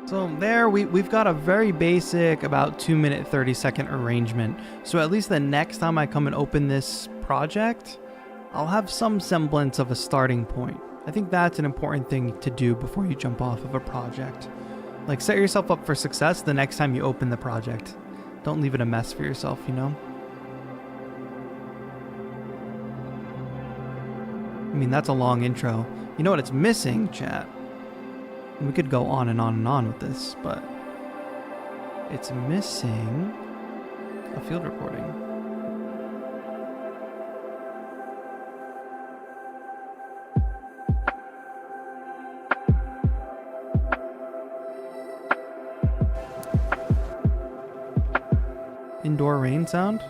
So there we've got a very basic about 2-minute 30-second arrangement. So at least the next time I come and open this project, I'll have some semblance of a starting point. I think that's an important thing to do before you jump off of a project. Like set yourself up for success the next time you open the project. Don't leave it a mess for yourself, you know? I mean, that's a long intro. You know what it's missing, chat? We could go on and on and on with this, but it's missing a field recording. indoor rain sound.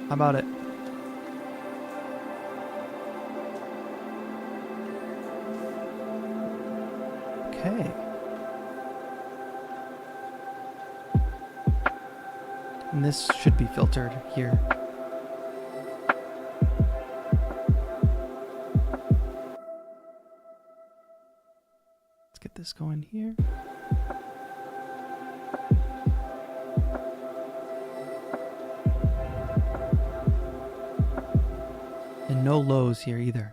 How about it? Okay. And this should be filtered here. Let's get this going here. And no lows here either.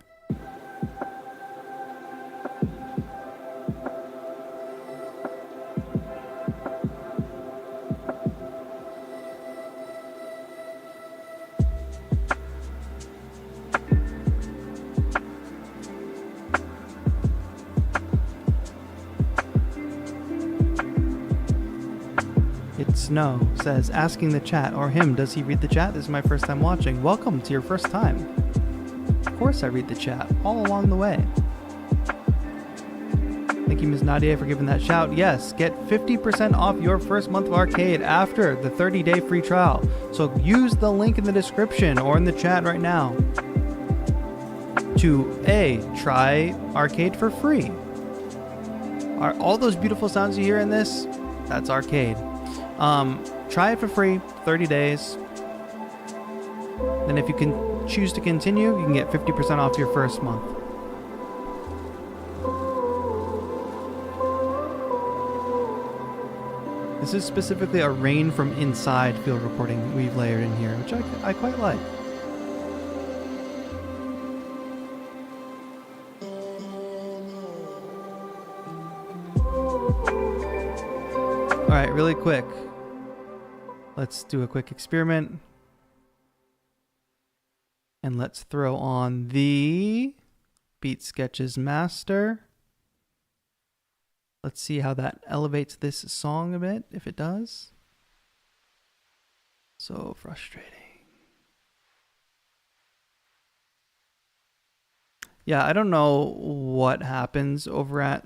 Snow says, asking the chat or him, does he read the chat? This is my first time watching. Welcome to your first time. Of course I read the chat all along the way. Thank you, Ms. Nadia, for giving that shout. Yes, get 50% off your first month of Arcade after the 30-day free trial. So use the link in the description or in the chat right now to try Arcade for free. Are all those beautiful sounds you hear in this? That's Arcade. Try it for free, 30 days. Then if you can choose to continue, you can get 50% off your first month. This is specifically a rain from inside field recording we've layered in here, which I quite like. All right, really quick. Let's do a quick experiment. And let's throw on the Beat Sketches Master. Let's see how that elevates this song a bit, if it does. So frustrating. Yeah, I don't know what happens over at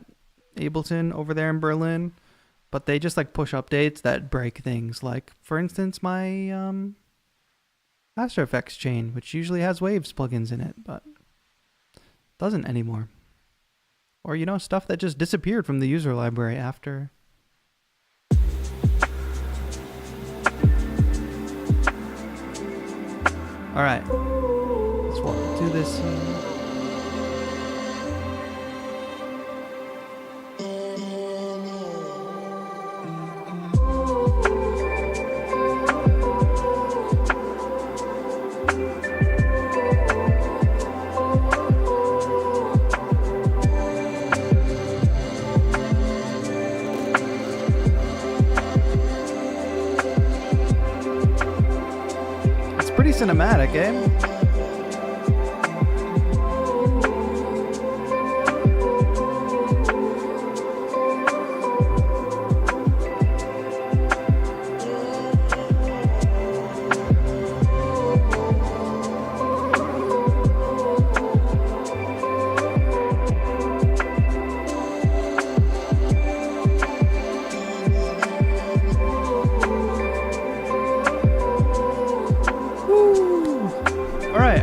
Ableton over there in Berlin. But they just like push updates that break things. Like, for instance, my After Effects chain, which usually has Waves plugins in it, but doesn't anymore. Or, you know, stuff that just disappeared from the user library after. All right, let's walk through this. Cinematic, eh?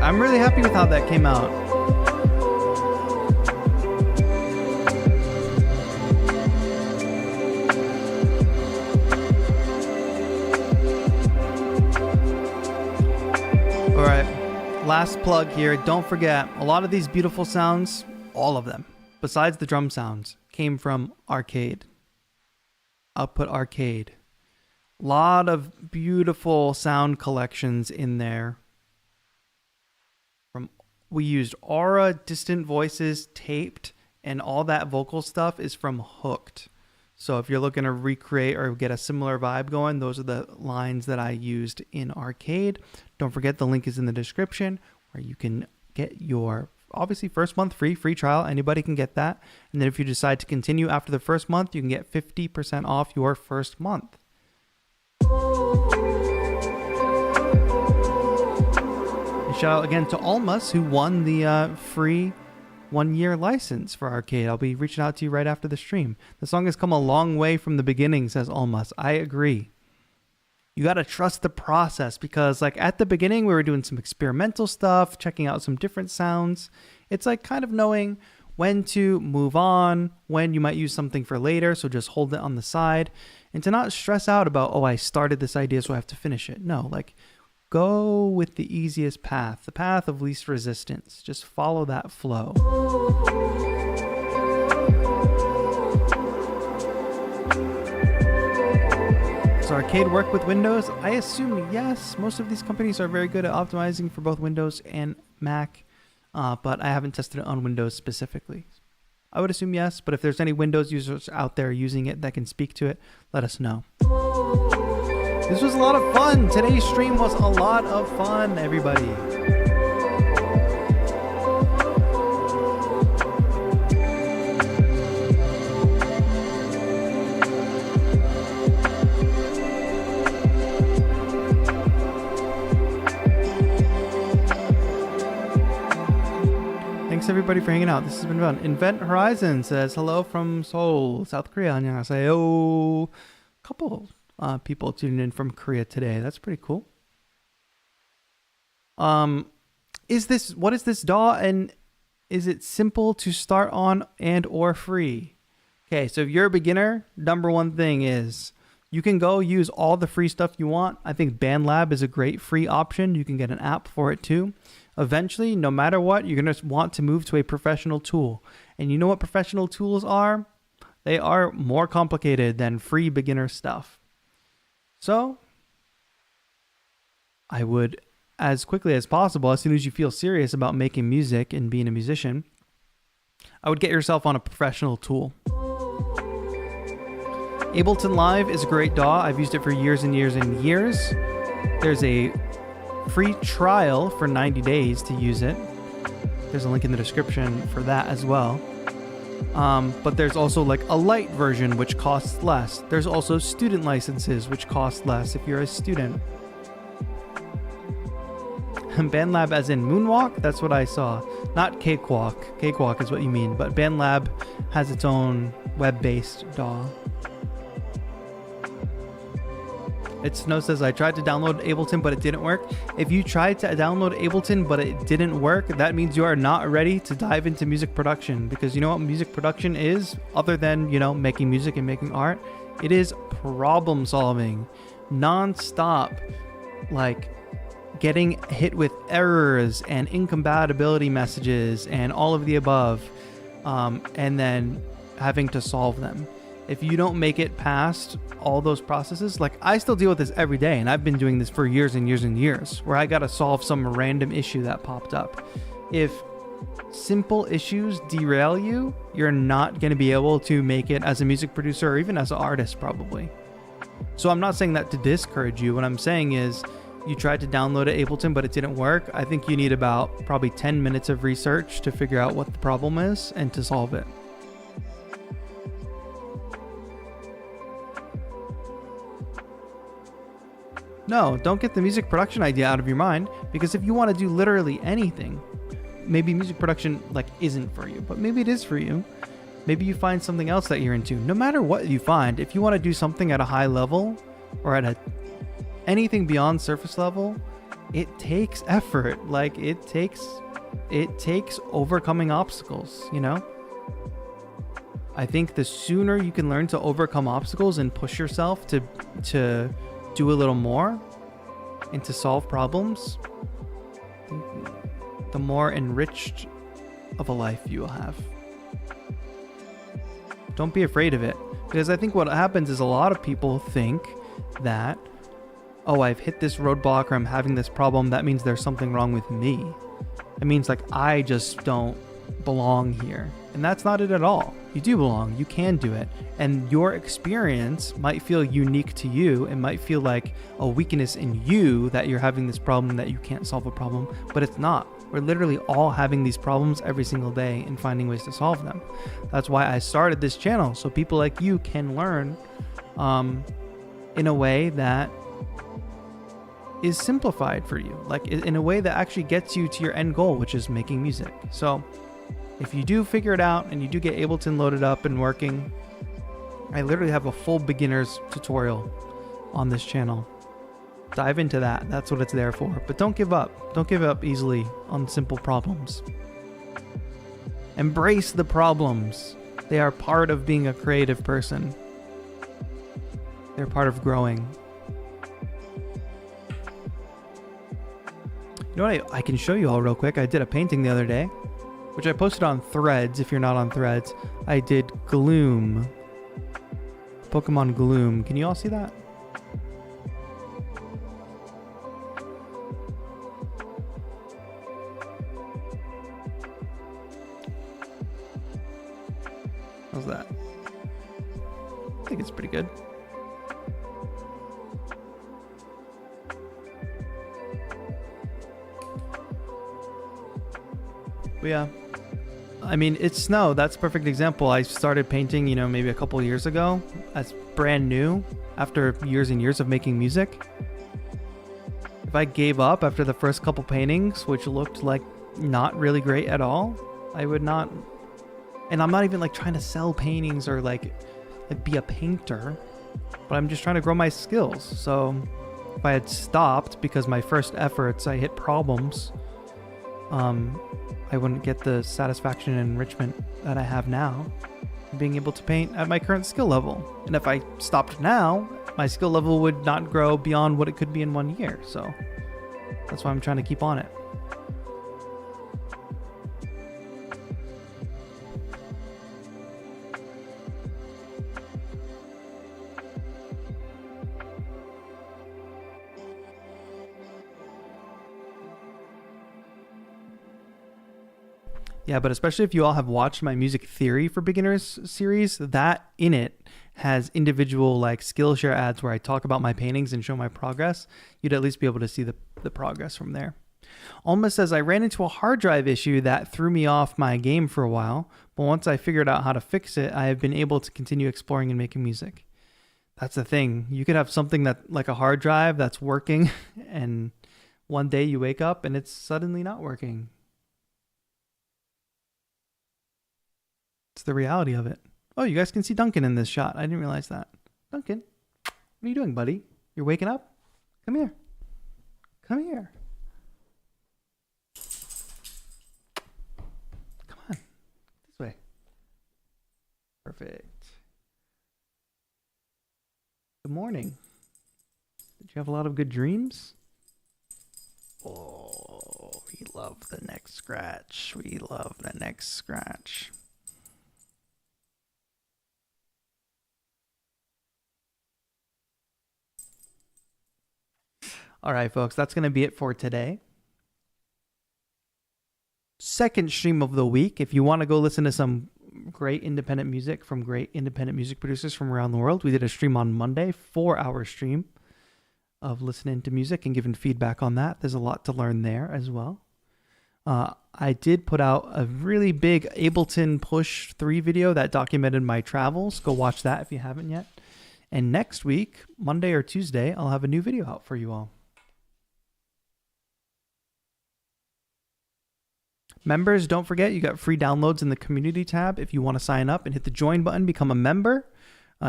I'm really happy with how that came out. All right, last plug here. Don't forget, a lot of these beautiful sounds, all of them, besides the drum sounds, came from Arcade. Output Arcade. A lot of beautiful sound collections in there. We used Aura, Distant Voices, Taped, and all that vocal stuff is from Hooked. So if you're looking to recreate or get a similar vibe going, those are the lines that I used in Arcade. Don't forget the link is in the description where you can get your obviously first month free trial. Anybody can get that. And then if you decide to continue after the first month, you can get 50% off your first month. And shout out again to Almas, who won the free 1-year license for Arcade. I'll be reaching out to you right after the stream. The song has come a long way from the beginning, says Almas. I agree. You got to trust the process, because like at the beginning we were doing some experimental stuff, checking out some different sounds. It's like kind of knowing when to move on, when you might use something for later, so just hold it on the side, and to not stress out about, oh, I started this idea so I have to finish it. No, like go with the easiest path, the path of least resistance. Just follow that flow. Does Arcade work with Windows? I assume yes. Most of these companies are very good at optimizing for both Windows and Mac, but I haven't tested it on Windows specifically. I would assume yes, but if there's any Windows users out there using it that can speak to it, let us know. This was a lot of fun. Today's stream was a lot of fun, everybody. Thanks everybody for hanging out. This has been fun. Invent Horizon says hello from Seoul, South Korea. 안녕하세요. Couple people tuning in from Korea today. That's pretty cool. What is this DAW, and is it simple to start on and or free? Okay, so if you're a beginner, number one thing is you can go use all the free stuff you want. I think BandLab is a great free option. You can get an app for it too. Eventually, no matter what, you're going to want to move to a professional tool. And you know what professional tools are? They are more complicated than free beginner stuff. So I would, as quickly as possible, as soon as you feel serious about making music and being a musician, I would get yourself on a professional tool. Ableton Live is a great DAW. I've used it for years and years and years. There's a free trial for 90 days to use it. There's a link in the description for that as well. But there's also like a light version, which costs less. There's also student licenses, which cost less if you're a student. BandLab as in Moonwalk? That's what I saw. Not Cakewalk. Cakewalk is what you mean, but BandLab has its own web-based DAW. It Snow says, I tried to download Ableton, but it didn't work. If you tried to download Ableton, but it didn't work, that means you are not ready to dive into music production. Because you know what music production is? Other than, making music and making art, it is problem solving. Non-stop. Like, getting hit with errors and incompatibility messages and all of the above. And then having to solve them. If you don't make it past all those processes, like I still deal with this every day, and I've been doing this for years and years and years, where I got to solve some random issue that popped up. If simple issues derail you, you're not going to be able to make it as a music producer or even as an artist probably. So I'm not saying that to discourage you. What I'm saying is you tried to download Ableton, but it didn't work. I think you need about probably 10 minutes of research to figure out what the problem is and to solve it. No, don't get the music production idea out of your mind, because if you want to do literally anything, maybe music production isn't for you, but maybe it is for you. Maybe you find something else that you're into. No matter what you find, if you want to do something at a high level or at anything beyond surface level, it takes effort. It takes overcoming obstacles, I think the sooner you can learn to overcome obstacles and push yourself to do a little more and to solve problems, the more enriched of a life you will have. Don't be afraid of it, because I think what happens is a lot of people think that, oh, I've hit this roadblock or I'm having this problem, that means there's something wrong with me. It means I just don't belong here. And that's not it at all. You do belong. You can do it. And your experience might feel unique to you. It might feel like a weakness in you that you're having this problem, that you can't solve a problem, but it's not. We're literally all having these problems every single day and finding ways to solve them. That's why I started this channel, so people like you can learn in a way that is simplified for you, like in a way that actually gets you to your end goal, which is making music. So if you do figure it out and you do get Ableton loaded up and working, I literally have a full beginner's tutorial on this channel. Dive into that. That's what it's there for. But don't give up. Don't give up easily on simple problems. Embrace the problems. They are part of being a creative person. They're part of growing. You know what I can show you all real quick? I did a painting the other day, which I posted on Threads. If you're not on Threads, I did Gloom. Pokemon Gloom. Can you all see that? How's that? I think it's pretty good. But yeah, I mean, it's snow. That's a perfect example. I started painting, maybe a couple years ago. That's brand new after years and years of making music. If I gave up after the first couple paintings, which looked like not really great at all, I would not. And I'm not even like trying to sell paintings or like be a painter, but I'm just trying to grow my skills. So if I had stopped because my first efforts, I hit problems, I wouldn't get the satisfaction and enrichment that I have now, being able to paint at my current skill level. And if I stopped now, my skill level would not grow beyond what it could be in 1 year. So that's why I'm trying to keep on it. Yeah, but especially if you all have watched my music theory for beginners series, that in it has individual like Skillshare ads where I talk about my paintings and show my progress. You'd at least be able to see the progress from there. Alma says, I ran into a hard drive issue that threw me off my game for a while, but once I figured out how to fix it, I have been able to continue exploring and making music. That's the thing. You could have something that like a hard drive that's working and one day you wake up and it's suddenly not working. It's the reality of it. Oh, you guys can see Duncan in this shot. I didn't realize that. Duncan, what are you doing, buddy? You're waking up? Come here. Come here. Come on. This way. Perfect. Good morning. Did you have a lot of good dreams? Oh, we love the neck scratch. We love the neck scratch. All right, folks, that's going to be it for today. Second stream of the week. If you want to go listen to some great independent music from great independent music producers from around the world, we did a stream on Monday, 4-hour stream of listening to music and giving feedback on that. There's a lot to learn there as well. I did put out a really big Ableton Push 3 video that documented my travels. Go watch that if you haven't yet. And next week, Monday or Tuesday, I'll have a new video out for you all. Members, don't forget, you got free downloads in the community tab. If you want to sign up and hit the join button, become a member,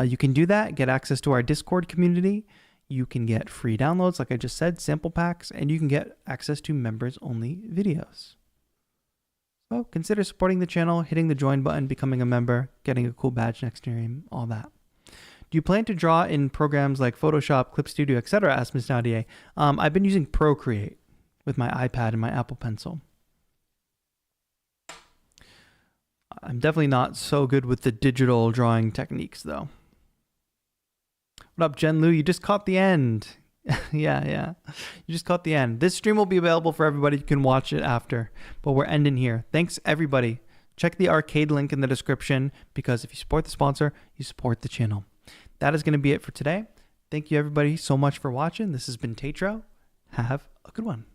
you can do that. Get access to our Discord community. You can get free downloads, like I just said, sample packs, and you can get access to members-only videos. So consider supporting the channel, hitting the join button, becoming a member, getting a cool badge next stream, all that. Do you plan to draw in programs like Photoshop, Clip Studio, etc.? Asked Ms. Nadia. I've been using Procreate with my iPad and my Apple Pencil. I'm definitely not so good with the digital drawing techniques, though. What up, Jen Lu? You just caught the end. Yeah. You just caught the end. This stream will be available for everybody. You can watch it after, but we're ending here. Thanks, everybody. Check the arcade link in the description, because if you support the sponsor, you support the channel. That is going to be it for today. Thank you, everybody, so much for watching. This has been TAETRO. Have a good one.